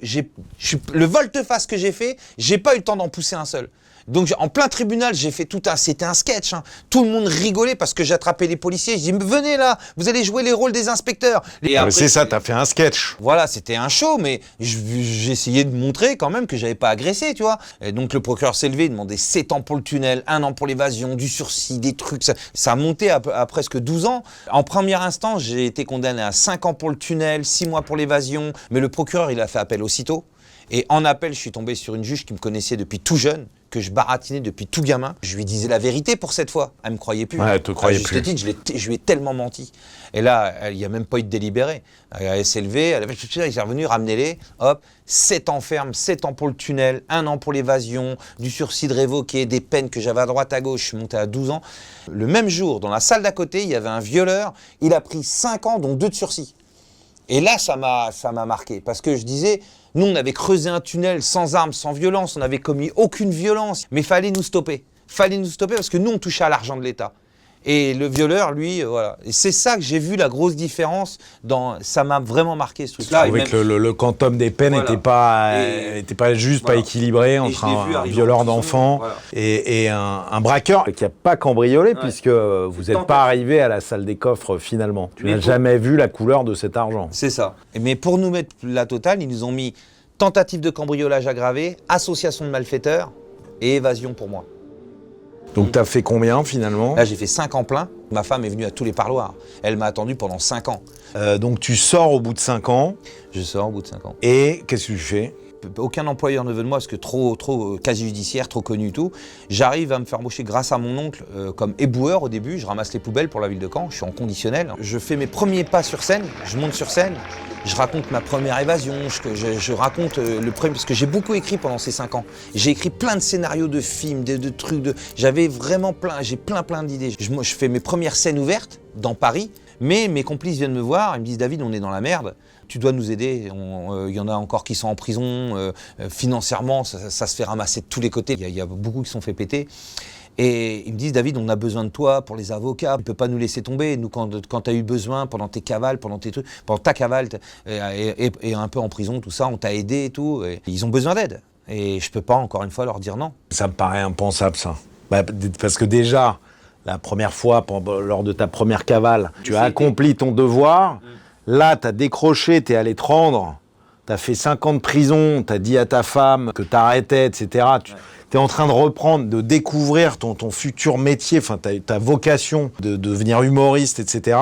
Speaker 1: le volte-face que j'ai fait, j'ai pas eu le temps d'en pousser un seul. Donc en plein tribunal, j'ai fait c'était un sketch. Hein. Tout le monde rigolait parce que j'attrapais les policiers. Je dis, venez là, vous allez jouer les rôles des inspecteurs.
Speaker 2: C'est ça, t'as fait un sketch.
Speaker 1: Voilà, c'était un show, mais j'essayais de montrer quand même que j'avais pas agressé, tu vois. Et donc le procureur s'est levé, il demandait 7 ans pour le tunnel, 1 an pour l'évasion, du sursis, des trucs. Ça a monté à presque 12 ans. En premier instant, j'ai été condamné à 5 ans pour le tunnel, 6 mois pour l'évasion. Mais le procureur, il a fait appel aussitôt. Et en appel, je suis tombé sur une juge qui me connaissait depuis tout jeune, que je baratinais depuis tout gamin. Je lui disais la vérité pour cette fois. Elle me croyait plus.
Speaker 2: Ouais, elle te croyait plus.
Speaker 1: Je lui ai tellement menti. Et là, il n'y a même pas eu de délibéré. Elle s'est levée, elle est revenue, ramenez-les, hop, 7 ans ferme, 7 ans pour le tunnel, 1 an pour l'évasion, du sursis de révoqué, des peines que j'avais à droite à gauche, je suis monté à 12 ans. Le même jour, dans la salle d'à côté, il y avait un violeur, il a pris 5 ans, dont 2 de sursis. Et là, ça m'a marqué, parce que je disais, nous, on avait creusé un tunnel sans armes, sans violence, on n'avait commis aucune violence, mais fallait nous stopper. Fallait nous stopper parce que nous, on touchait à l'argent de l'État. Et le violeur, lui, voilà. Et c'est ça que j'ai vu la grosse différence. Ça m'a vraiment marqué ce truc-là.
Speaker 2: Je trouvais que le quantum des peines n'était pas juste, pas équilibré entre un violeur d'enfant et un braqueur qui n'a pas cambriolé puisque vous n'êtes pas arrivé à la salle des coffres finalement. Tu n'as jamais vu la couleur de cet argent.
Speaker 1: C'est ça. Mais pour nous mettre la totale, ils nous ont mis tentative de cambriolage aggravé, association de malfaiteurs et évasion pour moi.
Speaker 2: Donc tu as fait combien finalement?
Speaker 1: Là j'ai fait 5 ans plein. Ma femme est venue à tous les parloirs. Elle m'a attendu pendant 5 ans.
Speaker 2: Donc tu sors au bout de 5 ans.
Speaker 1: Je sors au bout de 5 ans.
Speaker 2: Et qu'est-ce que tu fais?
Speaker 1: Aucun employeur ne veut de moi parce que trop casier judiciaire, trop connu et tout. J'arrive à me faire embaucher grâce à mon oncle comme éboueur au début. Je ramasse les poubelles pour la ville de Caen, je suis en conditionnel. Je fais mes premiers pas sur scène, je monte sur scène, je raconte ma première évasion, je raconte le premier, parce que j'ai beaucoup écrit pendant ces 5 ans. J'ai écrit plein de scénarios de films, de trucs, j'avais vraiment j'ai plein d'idées. Je fais mes premières scènes ouvertes dans Paris, mais mes complices viennent me voir, ils me disent « David, on est dans la merde. Tu dois nous aider, il y en a encore qui sont en prison, financièrement, ça se fait ramasser de tous les côtés, il y a beaucoup qui se sont fait péter. Et ils me disent, David, on a besoin de toi pour les avocats, tu ne peux pas nous laisser tomber. Nous, quand tu as eu besoin, pendant tes cavales, pendant ta cavale, et un peu en prison, tout ça, on t'a aidé et tout. Et ils ont besoin d'aide. Et je ne peux pas, encore une fois, leur dire non.
Speaker 2: Ça me paraît impensable, ça. Parce que déjà, la première fois, lors de ta première cavale, tu as accompli ton devoir. Là, tu as décroché, tu es allé te rendre, tu as fait 5 ans de prison, tu as dit à ta femme que tu arrêtais, etc. Tu es en train de reprendre, de découvrir ton futur métier, ta vocation de devenir humoriste, etc.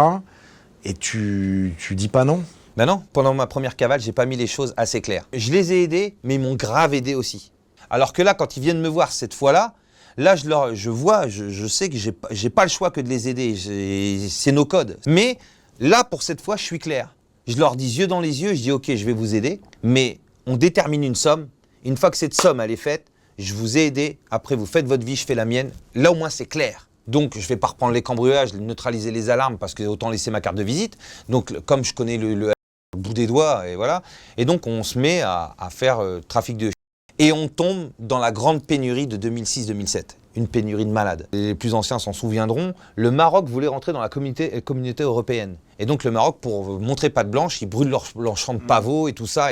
Speaker 2: Et tu dis pas non?
Speaker 1: Ben non, pendant ma première cavale, j'ai pas mis les choses assez claires. Je les ai aidés, mais ils m'ont grave aidé aussi. Alors que là, quand ils viennent me voir cette fois-là, je sais que j'ai pas le choix que de les aider, c'est nos codes. Mais là, pour cette fois, je suis clair. Je leur dis yeux dans les yeux, je dis ok, je vais vous aider, mais on détermine une somme. Une fois que cette somme, elle est faite, je vous ai aidé, après vous faites votre vie, je fais la mienne. Là, au moins, c'est clair. Donc, je ne vais pas reprendre les cambriolages, neutraliser les alarmes, parce que autant laisser ma carte de visite. Donc, comme je connais le bout des doigts, et voilà. Et donc, on se met à faire trafic de et on tombe dans la grande pénurie de 2006-2007. Une pénurie de malades. Les plus anciens s'en souviendront, le Maroc voulait rentrer dans la communauté européenne. Et donc le Maroc, pour montrer patte blanche, ils brûlent leur champ de pavot et tout ça,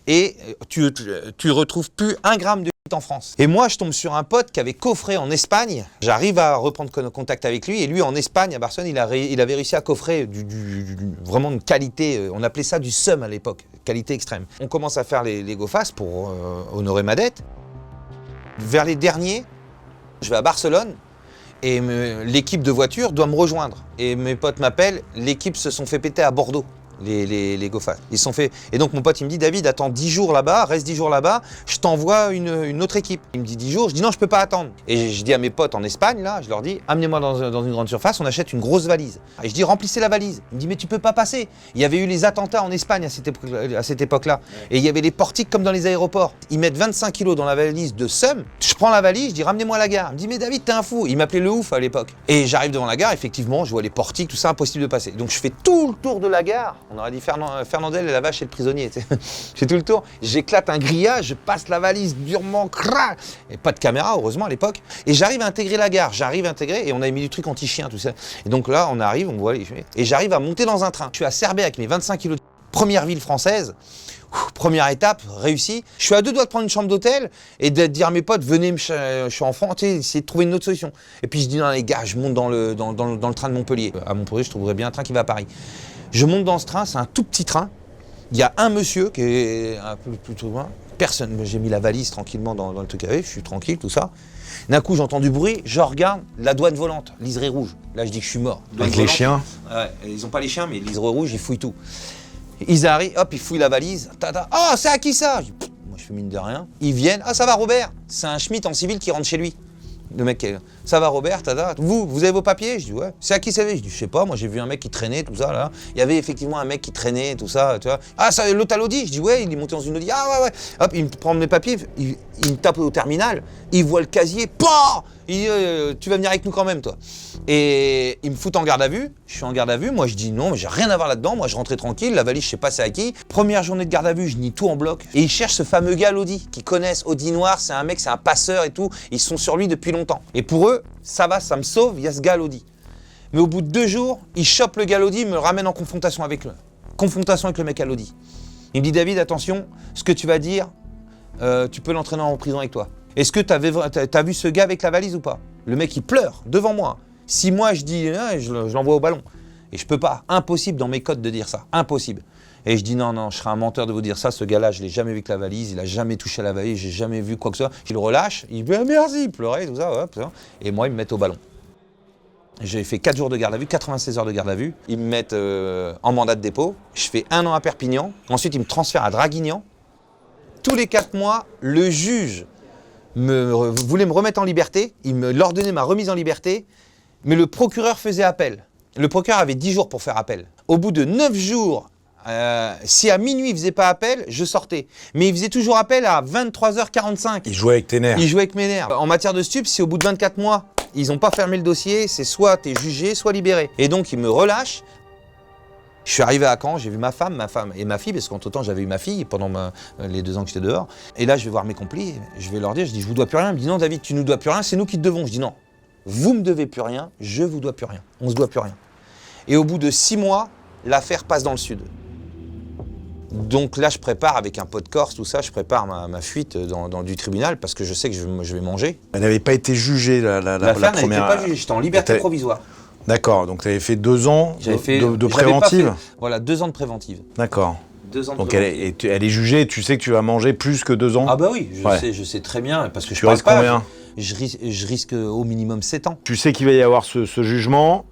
Speaker 1: et tu retrouves plus 1 gramme de en France. Et moi, je tombe sur un pote qui avait coffré en Espagne. J'arrive à reprendre contact avec lui, et lui, en Espagne, à Barcelone, il avait réussi à coffrer vraiment de qualité, on appelait ça du seum à l'époque, qualité extrême. On commence à faire les go-fast pour honorer ma dette. Vers les derniers, je vais à Barcelone et l'équipe de voiture doit me rejoindre. Et mes potes m'appellent, l'équipe se sont fait péter à Bordeaux, les go-fast. Ils se sont fait... Et donc mon pote il me dit, David, attends 10 jours là-bas, reste 10 jours là-bas, je t'envoie une autre équipe. Il me dit 10 jours, je dis non, je peux pas attendre. Et je dis à mes potes en Espagne, là, je leur dis, amenez-moi dans une grande surface, on achète une grosse valise. Et je dis, remplissez la valise. Il me dit, mais tu peux pas passer. Il y avait eu les attentats en Espagne à cette époque-là. Et il y avait les portiques comme dans les aéroports. Ils mettent 25 kilos dans la valise de seum. Je prends la valise, je dis, ramenez-moi à la gare. Il me dit, mais David, t'es un fou. Il m'appelait le ouf à l'époque. Et j'arrive devant la gare, effectivement, je vois les portiques, tout ça, impossible de passer. Donc je fais tout le tour de la gare. On aurait dit Fernandel et la vache et le prisonnier. Je fais tout le tour, j'éclate un grillage, je passe la valise durement, crac, et pas de caméra heureusement à l'époque. Et j'arrive à intégrer la gare, et on avait mis du truc anti-chien, tout ça. Et donc là, on arrive, on voit et j'arrive à monter dans un train. Je suis à Serbie avec mes 25 kilos de première ville française. Première étape, réussie. Je suis à 2 doigts de prendre une chambre d'hôtel et de dire à mes potes, venez, je suis en France, essayez de trouver une autre solution. Et puis je dis, non les gars, je monte dans le train de Montpellier. À Montpellier, je trouverais bien un train qui va à Paris. Je monte dans ce train, c'est un tout petit train. Il y a un monsieur qui est un peu plus loin. Personne. J'ai mis la valise tranquillement dans le truc avec, je suis tranquille, tout ça. D'un coup, j'entends du bruit, je regarde, la douane volante, liseré rouge. Là, je dis que je suis mort.
Speaker 2: Avec les chiens?
Speaker 1: Ouais, ils n'ont pas les chiens, mais liseré rouge, ils fouillent tout. Ils arrivent, hop, ils fouillent la valise. Oh, c'est à qui ça? Moi, je fais mine de rien. Ils viennent. Ah, ça va, Robert? C'est un schmitt en civil qui rentre chez lui. Le mec, ça va, Robert? Vous avez vos papiers? Je dis, ouais. C'est à qui ça va? Je dis, je sais pas, moi j'ai vu un mec qui traînait, tout ça, là. Il y avait effectivement un mec qui traînait, tout ça, tu vois. Ah, ça, l'autre à l'Audi? Je dis, ouais, il est monté dans une Audi. Ah, ouais. Hop, il me prend mes papiers, il me tape au terminal, il voit le casier, PAH il dit tu vas venir avec nous quand même toi. Et il me fout en garde à vue, je suis en garde à vue, moi je dis non, mais j'ai rien à voir là-dedans, moi je rentrais tranquille, la valise je sais pas c'est à qui. Première journée de garde à vue, je nie tout en bloc. Et ils cherchent ce fameux gars Lodi, qu'ils connaissent, Audi Noir, c'est un mec, c'est un passeur et tout, ils sont sur lui depuis longtemps. Et pour eux, ça va, ça me sauve, il y a ce gars Lodi. Mais au bout de 2 jours, ils chopent le gars Lodi, ils me le ramènent en confrontation avec le mec à Lodi. Il me dit David, attention, ce que tu vas dire, tu peux l'entraîner en prison avec toi. Est-ce que t'as vu ce gars avec la valise ou pas? Le mec il pleure devant moi. Si moi je dis, je l'envoie au ballon. Et je peux pas, impossible dans mes codes de dire ça, impossible. Et je dis non, je serais un menteur de vous dire ça, ce gars-là je l'ai jamais vu avec la valise, il a jamais touché à la valise, j'ai jamais vu quoi que ce soit. Je le relâche, il dit merci, il pleurait, tout ça, hop, ça. Et moi ils me mettent au ballon. J'ai fait 4 jours de garde à vue, 96 heures de garde à vue. Ils me mettent en mandat de dépôt. Je fais 1 an à Perpignan. Ensuite, ils me transfèrent à Draguignan. Tous les 4 mois, le juge voulait me remettre en liberté. Il me l'ordonnait ma remise en liberté. Mais le procureur faisait appel. Le procureur avait 10 jours pour faire appel. Au bout de 9 jours, si à minuit il faisait pas appel, je sortais. Mais il faisait toujours appel à 23h45.
Speaker 2: Il jouait avec tes nerfs.
Speaker 1: Il jouait avec mes nerfs. En matière de stupes, si au bout de 24 mois, ils n'ont pas fermé le dossier, c'est soit t'es jugé, soit libéré. Et donc ils me relâchent. Je suis arrivé à Caen, j'ai vu ma femme et ma fille, parce qu'entre-temps j'avais eu ma fille pendant les 2 ans que j'étais dehors. Et là je vais voir mes complis, je vais leur dire, je dis je vous dois plus rien. Ils me disent non David, tu nous dois plus rien, c'est nous qui te devons. Je dis non, vous me devez plus rien, je vous dois plus rien, on se doit plus rien. Et au bout de 6 mois, l'affaire passe dans le sud. Donc là je prépare avec un pot de Corse, tout ça, je prépare ma fuite dans du tribunal parce que je sais que je vais manger.
Speaker 2: Elle n'avait pas été jugée la
Speaker 1: L'affaire
Speaker 2: première.
Speaker 1: n'était pas jugée, j'étais en liberté provisoire.
Speaker 2: D'accord, donc tu avais fait 2 ans
Speaker 1: Fait,
Speaker 2: de préventive.
Speaker 1: Voilà, 2 ans de préventive.
Speaker 2: D'accord.
Speaker 1: 2 ans de
Speaker 2: Donc
Speaker 1: préventive.
Speaker 2: elle est jugée, tu sais que tu vas manger plus que 2 ans.
Speaker 1: Ah bah oui,
Speaker 2: Ouais.
Speaker 1: je sais très bien, parce que
Speaker 2: Tu risques combien?
Speaker 1: je risque au minimum 7 ans.
Speaker 2: Tu sais qu'il va y avoir ce jugement,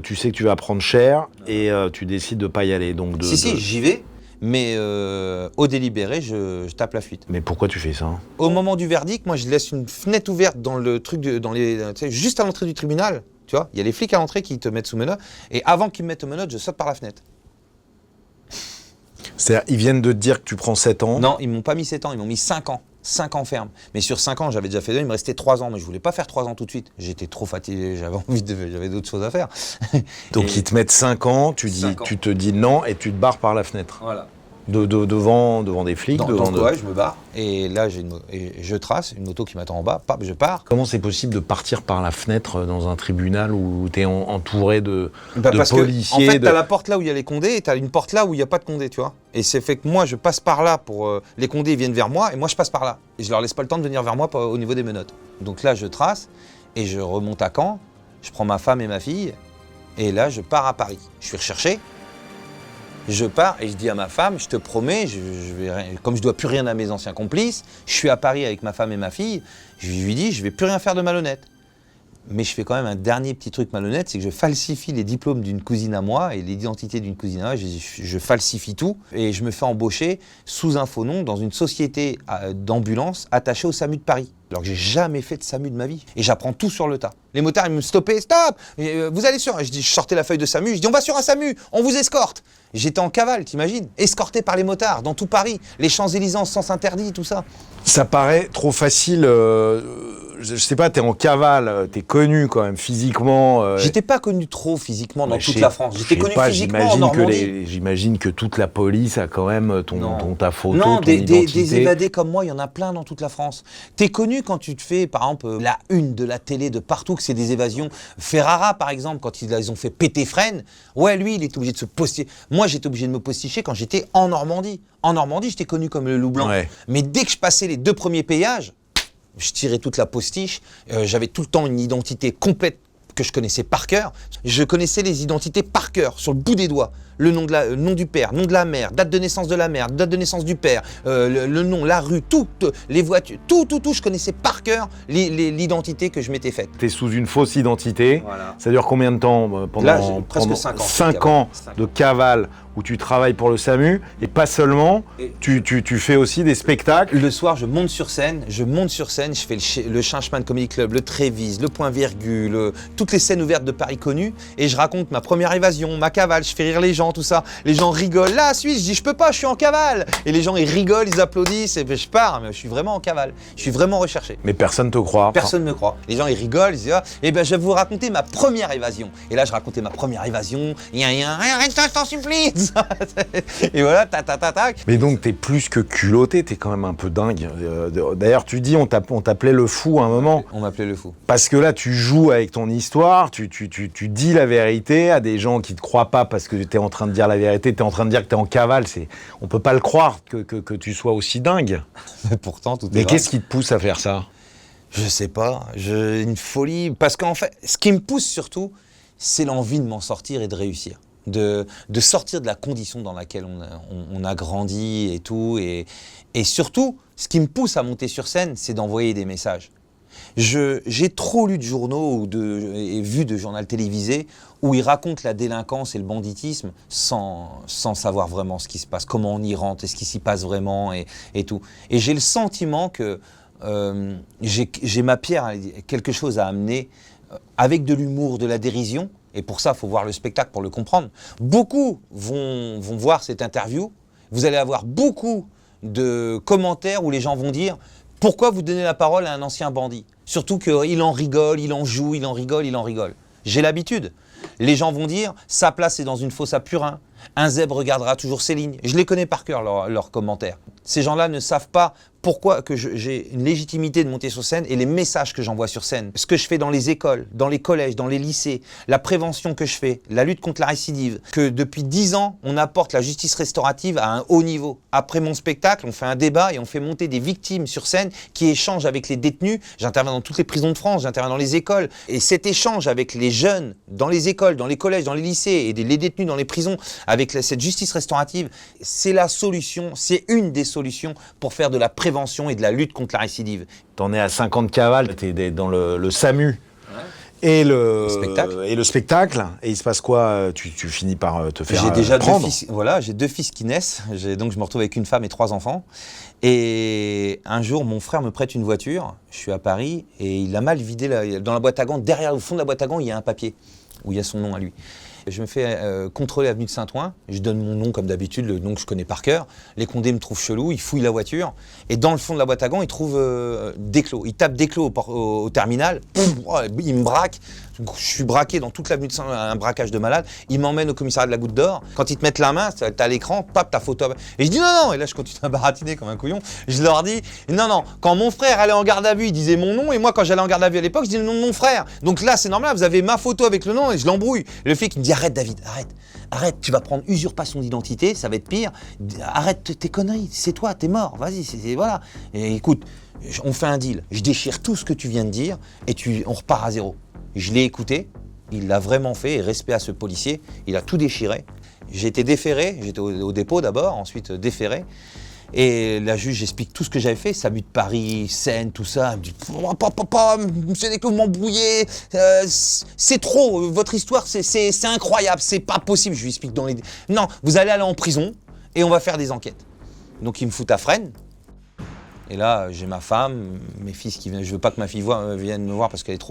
Speaker 2: tu sais que tu vas prendre cher et tu décides de pas y aller. Donc
Speaker 1: Si, j'y vais, mais au délibéré, je tape la fuite.
Speaker 2: Mais pourquoi tu fais ça?
Speaker 1: Au moment du verdict, moi je laisse une fenêtre ouverte dans le truc, tu sais, juste à l'entrée du tribunal, tu vois, il y a les flics à l'entrée qui te mettent sous menottes, et avant qu'ils me mettent aux menottes, je saute par la fenêtre.
Speaker 2: C'est-à-dire, ils viennent de te dire que tu prends 7 ans.
Speaker 1: Non, ils m'ont pas mis 7 ans, ils m'ont mis 5 ans. 5 ans ferme. Mais sur 5 ans, j'avais déjà fait 2, il me restait 3 ans. Mais je voulais pas faire 3 ans tout de suite. J'étais trop fatigué, j'avais d'autres choses à faire.
Speaker 2: Donc ils te mettent 5 ans, tu te dis non et tu te barres par la fenêtre.
Speaker 1: Voilà.
Speaker 2: Devant des flics.
Speaker 1: Ouais, je me barre. Et là, je trace une moto qui m'attend en bas. Je pars.
Speaker 2: Comment c'est possible de partir par la fenêtre dans un tribunal où tu es entouré de
Speaker 1: parce
Speaker 2: policiers?
Speaker 1: En fait, t'as la porte là où il y a les condés et t'as une porte là où il n'y a pas de condés, tu vois. Et c'est fait que moi, je passe par là pour... les condés, ils viennent vers moi et moi, je passe par là. Et je leur laisse pas le temps de venir vers moi au niveau des menottes. Donc là, je trace et je remonte à Caen. Je prends ma femme et ma fille. Et là, je pars à Paris. Je suis recherché. Je pars et je dis à ma femme, je te promets, comme je dois plus rien à mes anciens complices, je suis à Paris avec ma femme et ma fille, je lui dis, je vais plus rien faire de malhonnête. Mais je fais quand même un dernier petit truc malhonnête, c'est que je falsifie les diplômes d'une cousine à moi et l'identité d'une cousine à moi, je falsifie tout et je me fais embaucher sous un faux nom dans une société d'ambulance attachée au SAMU de Paris. Alors que j'ai jamais fait de SAMU de ma vie. Et j'apprends tout sur le tas. Les motards, ils me stoppaient, stop, vous allez sur... Je sortais la feuille de SAMU, je dis on va sur un SAMU, on vous escorte. J'étais en cavale, t'imagines? Escorté par les motards dans tout Paris, les Champs-Élysées en sens interdit, tout ça.
Speaker 2: Ça paraît trop facile. Je sais pas, t'es en cavale, t'es connu quand même physiquement.
Speaker 1: J'étais pas connu trop physiquement dans toute la France. J'étais connu physiquement en Normandie.
Speaker 2: J'imagine que toute la police a quand même ta photo,
Speaker 1: non,
Speaker 2: ton identité.
Speaker 1: Des évadés comme moi, il y en a plein dans toute la France. T'es connu quand tu te fais, par exemple, la une de la télé de partout, que c'est des évasions. Ferrara, par exemple, quand ils ont fait péter Fresnes, ouais, lui, il est obligé de se posticher. Moi, j'étais obligé de me posticher quand j'étais en Normandie. En Normandie, j'étais connu comme le loup blanc. Ouais. Mais dès que je passais les 2 premiers péages, je tirais toute la postiche. J'avais tout le temps une identité complète que je connaissais par cœur. Je connaissais les identités par cœur, sur le bout des doigts. Le nom, nom du père, nom de la mère, date de naissance de la mère, date de naissance du père, le nom, la rue, tout, les voitures, tout, je connaissais par cœur l'identité que je m'étais faite.
Speaker 2: Tu es sous une fausse identité. Voilà. Ça dure combien de temps? Pendant
Speaker 1: presque 5 ans.
Speaker 2: 5 ans de cavale où tu travailles pour le SAMU et pas seulement, tu fais aussi des spectacles.
Speaker 1: Le soir, je monte sur scène, je fais le Changeman Comedy Club, le Trévise, le Point Virgule, toutes les scènes ouvertes de Paris connues et je raconte ma première évasion, ma cavale, je fais rire les gens. gens, tout ça. Les gens rigolent. Là, Suisse, je dis, je peux pas, je suis en cavale. Et les gens, ils rigolent, ils applaudissent, et puis je pars, mais je suis vraiment en cavale. Je suis vraiment recherché.
Speaker 2: Mais personne te croit.
Speaker 1: Personne ne me croit. Les gens, ils rigolent, ils disent, ah, eh ben, je vais vous raconter ma première évasion. Et là, je racontais ma première évasion. Arrête ça, je t'en supplie. Et voilà, tac.
Speaker 2: Mais donc, t'es plus que culotté, t'es quand même un peu dingue. D'ailleurs, tu dis, on t'appelait le fou à un moment.
Speaker 1: On m'appelait le fou.
Speaker 2: Parce que là, tu joues avec ton histoire, tu dis la vérité à des gens qui te croient pas parce que t'es en train de dire la vérité, t'es en train de dire que t'es en cavale. On peut pas le croire que tu sois aussi dingue.
Speaker 1: Mais pourtant, tout est
Speaker 2: Mais
Speaker 1: vrai.
Speaker 2: qu'est-ce qui te pousse à faire ça?
Speaker 1: Je sais pas, une folie. Parce qu'en fait, ce qui me pousse surtout, c'est l'envie de m'en sortir et de réussir. De sortir de la condition dans laquelle on a grandi et tout. Et surtout, ce qui me pousse à monter sur scène, c'est d'envoyer des messages. J'ai trop lu de journaux et vu de journaux télévisés où ils racontent la délinquance et le banditisme sans savoir vraiment ce qui se passe, comment on y rentre et ce qui s'y passe vraiment et tout. Et j'ai le sentiment que j'ai ma pierre, quelque chose à amener avec de l'humour, de la dérision. Et pour ça, il faut voir le spectacle pour le comprendre. Beaucoup vont voir cette interview. Vous allez avoir beaucoup de commentaires où les gens vont dire « Pourquoi vous donnez la parole à un ancien bandit ?» Surtout qu'il en rigole, il en joue, il en rigole. J'ai l'habitude. Les gens vont dire « Sa place est dans une fosse à purin. Un zèbre regardera toujours ses lignes. » Je les connais par cœur, leurs commentaires. Ces gens-là ne savent pas pourquoi que j'ai une légitimité de monter sur scène et les messages que j'envoie sur scène. Ce que je fais dans les écoles, dans les collèges, dans les lycées, la prévention que je fais, la lutte contre la récidive, que depuis 10 ans, on apporte la justice restaurative à un haut niveau. Après mon spectacle, on fait un débat et on fait monter des victimes sur scène qui échangent avec les détenus. J'interviens dans toutes les prisons de France, j'interviens dans les écoles. Et cet échange avec les jeunes dans les écoles, dans les collèges, dans les lycées et les détenus dans les prisons, avec cette justice restaurative, c'est la solution, c'est une des solutions pour faire de la prévention et de la lutte contre la récidive.
Speaker 2: T'en es à 50 cavales, t'es dans le SAMU et le spectacle. Et il se passe quoi? Tu finis par te faire
Speaker 1: J'ai déjà
Speaker 2: prendre.
Speaker 1: j'ai 2 fils qui naissent, donc je me retrouve avec une femme et 3 enfants. Et un jour, mon frère me prête une voiture, je suis à Paris, et il a mal vidé dans la boîte à gants. Derrière, au fond de la boîte à gants, il y a un papier où il y a son nom à lui. Je me fais contrôler avenue de Saint-Ouen, je donne mon nom comme d'habitude, le nom que je connais par cœur. Les condés me trouvent chelou, ils fouillent la voiture et dans le fond de la boîte à gants, ils trouvent des clos. Ils tapent des clos au terminal, ils me braquent. Je suis braqué dans toute l'avenue de Saint-Ouen, un braquage de malade. Ils m'emmènent au commissariat de la Goutte d'Or. Quand ils te mettent la main, t'as l'écran, pap, ta photo. Et je dis non, et là je continue à baratiner comme un couillon. Je leur dis non, quand mon frère allait en garde à vue, il disait mon nom, et moi quand j'allais en garde à vue à l'époque, je disais le nom de mon frère. Donc là c'est normal, vous avez ma photo avec le nom et je l'embrouille. Le flic il me dit arrête David, arrête, tu vas prendre usurpation d'identité, ça va être pire. Arrête tes conneries, c'est toi, t'es mort, vas-y, voilà. Et écoute, on fait un deal, je déchire tout ce que tu viens de dire et on repart à zéro. Je l'ai écouté, il l'a vraiment fait, et respect à ce policier, il a tout déchiré. J'ai été déféré, j'étais au dépôt d'abord, ensuite déféré. Et la juge, j'explique tout ce que j'avais fait, SAMU de Paris, Seine, tout ça. Elle me dit papa, monsieur Desclos, vous m'embrouillez, c'est trop, votre histoire, c'est incroyable, c'est pas possible. Je lui explique dans les. Non, vous allez aller en prison et on va faire des enquêtes. Donc il me fout à Fresnes. Et là, j'ai ma femme, mes fils qui viennent. Je veux pas que ma fille vienne me voir parce qu'elle est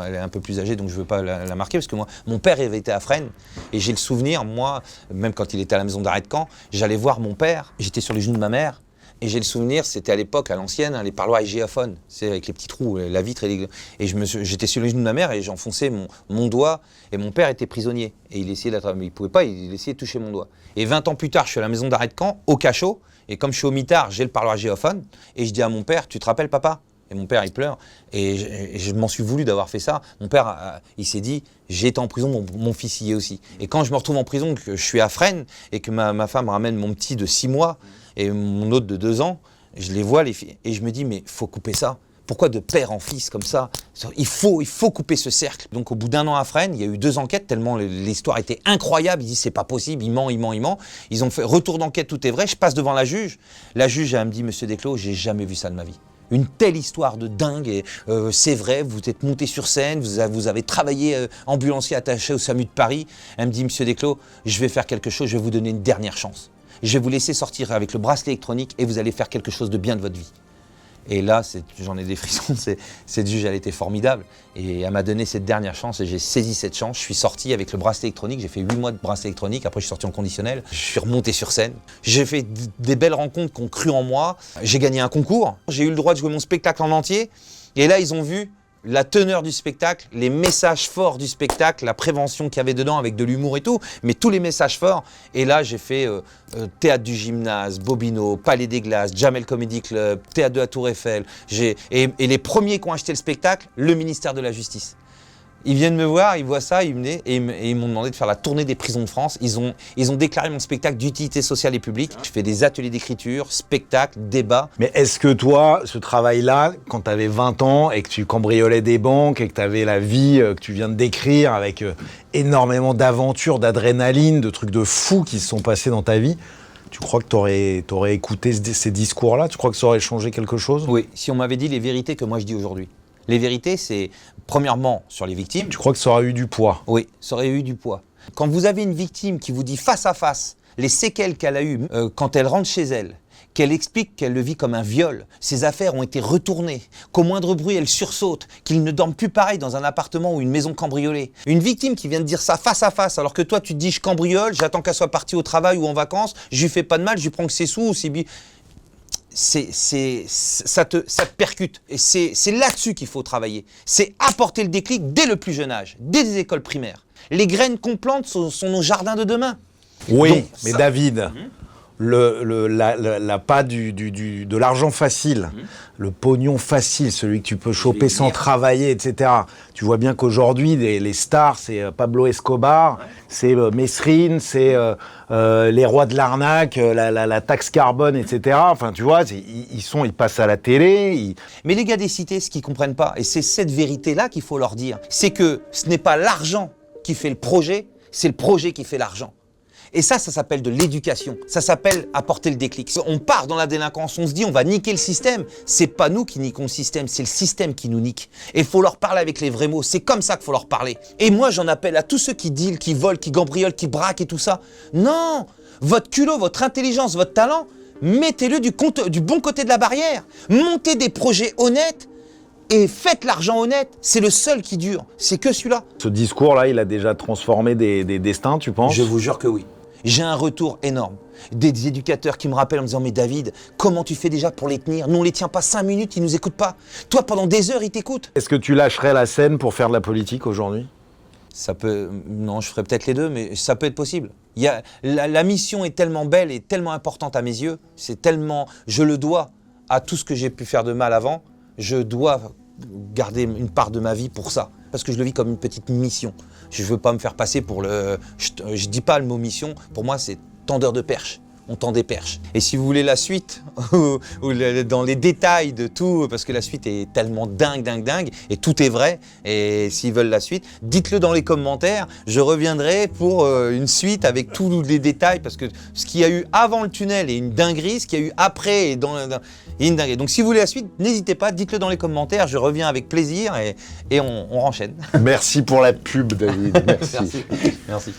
Speaker 1: elle est un peu plus âgée, donc je veux pas la marquer. Parce que moi, mon père avait été à Fresnes et j'ai le souvenir, moi, même quand il était à la maison d'arrêt de Caen, j'allais voir mon père. J'étais sur les genoux de ma mère et j'ai le souvenir, c'était à l'époque, à l'ancienne, les parloirs hygiaphones, c'est avec les petits trous, la vitre et j'étais sur les genoux de ma mère et j'enfonçais mon doigt et mon père était prisonnier et il essayait mais il pouvait pas, il essayait de toucher mon doigt. Et 20 ans plus tard, je suis à la maison d'arrêt de Caen, au cachot. Et comme je suis au mitard, j'ai le parloir géophone, et je dis à mon père, tu te rappelles papa? Et mon père, il pleure, et je m'en suis voulu d'avoir fait ça. Mon père, il s'est dit, j'ai été en prison, mon fils y est aussi. Et quand je me retrouve en prison, que je suis à Fresnes, et que ma femme ramène mon petit de 6 mois, et mon autre de 2 ans, je les vois, les filles, et je me dis, mais faut couper ça. Pourquoi de père en fils comme ça? Il faut couper ce cercle. Donc au bout d'1 an à Fresnes, il y a eu 2 enquêtes, tellement l'histoire était incroyable. Ils disent c'est pas possible, il ment. Ils ont fait retour d'enquête, tout est vrai. Je passe devant la juge. La juge, elle me dit, monsieur Desclos, j'ai jamais vu ça de ma vie. Une telle histoire de dingue, et c'est vrai, vous êtes monté sur scène, vous avez travaillé ambulancier attaché au SAMU de Paris. Elle me dit, monsieur Desclos, je vais faire quelque chose, je vais vous donner une dernière chance. Je vais vous laisser sortir avec le bracelet électronique et vous allez faire quelque chose de bien de votre vie. Et là, j'en ai des frissons, cette juge, elle était formidable. Et elle m'a donné cette dernière chance et j'ai saisi cette chance. Je suis sorti avec le bracelet électronique, j'ai fait 8 mois de bracelet électronique, après je suis sorti en conditionnel. Je suis remonté sur scène. J'ai fait des belles rencontres qui ont cru en moi. J'ai gagné un concours, j'ai eu le droit de jouer mon spectacle en entier. Et là, ils ont vu la teneur du spectacle, les messages forts du spectacle, la prévention qu'il y avait dedans avec de l'humour et tout, mais tous les messages forts. Et là, j'ai fait Théâtre du Gymnase, Bobino, Palais des Glaces, Jamel Comedy Club, Théâtre de la Tour Eiffel. Et les premiers qui ont acheté le spectacle, le ministère de la Justice. Ils viennent me voir, ils voient ça, ils m'ont demandé de faire la tournée des prisons de France. Ils ont déclaré mon spectacle d'utilité sociale et publique. Je fais des ateliers d'écriture, spectacles, débats.
Speaker 2: Mais est-ce que toi, ce travail-là, quand tu avais 20 ans et que tu cambriolais des banques et que tu avais la vie que tu viens de décrire avec énormément d'aventures, d'adrénaline, de trucs de fous qui se sont passés dans ta vie, tu crois que t'aurais écouté ces discours-là? Tu crois que ça aurait changé quelque chose?
Speaker 1: Oui, si on m'avait dit les vérités que moi je dis aujourd'hui. Les vérités, c'est premièrement sur les victimes.
Speaker 2: Tu crois que ça aurait eu du poids?
Speaker 1: Oui, ça aurait eu du poids. Quand vous avez une victime qui vous dit face à face les séquelles qu'elle a eues quand elle rentre chez elle, qu'elle explique qu'elle le vit comme un viol, ses affaires ont été retournées, qu'au moindre bruit elle sursaute, qu'il ne dorme plus pareil dans un appartement ou une maison cambriolée. Une victime qui vient de dire ça face à face, alors que toi tu te dis je cambriole, j'attends qu'elle soit partie au travail ou en vacances, je lui fais pas de mal, je lui prends que ses sous ou ses billets. Ça te percute. Et c'est là-dessus qu'il faut travailler. C'est apporter le déclic dès le plus jeune âge, dès les écoles primaires. Les graines qu'on plante sont nos jardins de demain.
Speaker 2: Oui,
Speaker 1: donc,
Speaker 2: mais David, la pas de l'argent facile, le pognon facile, celui que tu peux choper sans travailler, etc. Tu vois bien qu'aujourd'hui, les stars, c'est Pablo Escobar, c'est Mesrine, c'est les rois de l'arnaque, la taxe carbone, etc. Enfin, tu vois, ils passent à la télé.
Speaker 1: Mais les gars des cités, ce qu'ils comprennent pas, et c'est cette vérité-là qu'il faut leur dire, c'est que ce n'est pas l'argent qui fait le projet, c'est le projet qui fait l'argent. Et ça s'appelle de l'éducation. Ça s'appelle apporter le déclic. On part dans la délinquance, on se dit on va niquer le système. C'est pas nous qui niquons le système, c'est le système qui nous nique. Et il faut leur parler avec les vrais mots. C'est comme ça qu'il faut leur parler. Et moi, j'en appelle à tous ceux qui dealent, qui volent, qui gambriolent, qui braquent et tout ça. Non! Votre culot, votre intelligence, votre talent, mettez-le du bon côté de la barrière. Montez des projets honnêtes. Et faites l'argent honnête, c'est le seul qui dure. C'est que celui-là.
Speaker 2: Ce discours-là, il a déjà transformé des destins, tu penses?
Speaker 1: Je vous jure que oui. J'ai un retour énorme. Des éducateurs qui me rappellent en me disant « Mais David, comment tu fais déjà pour les tenir? Nous, on les tient pas 5 minutes, ils nous écoutent pas. Toi, pendant des heures, ils t'écoutent. »
Speaker 2: Est-ce que tu lâcherais la scène pour faire de la politique aujourd'hui?
Speaker 1: Non, je ferais peut-être les deux, mais ça peut être possible. La mission est tellement belle et tellement importante à mes yeux. Je le dois à tout ce que j'ai pu faire de mal avant. Je dois garder une part de ma vie pour ça, parce que je le vis comme une petite mission. Je ne veux pas me faire passer pour je dis pas le mot mission, pour moi c'est tendeur de perche. On tend des perches. Et si vous voulez la suite, ou dans les détails de tout, parce que la suite est tellement dingue, et tout est vrai, et s'ils veulent la suite, dites-le dans les commentaires, je reviendrai pour une suite avec tous les détails, parce que ce qu'il y a eu avant le tunnel est une dinguerie, ce qu'il y a eu après est une dinguerie. Donc si vous voulez la suite, n'hésitez pas, dites-le dans les commentaires, je reviens avec plaisir, et on enchaîne.
Speaker 2: Merci pour la pub, David. Merci.
Speaker 1: Merci.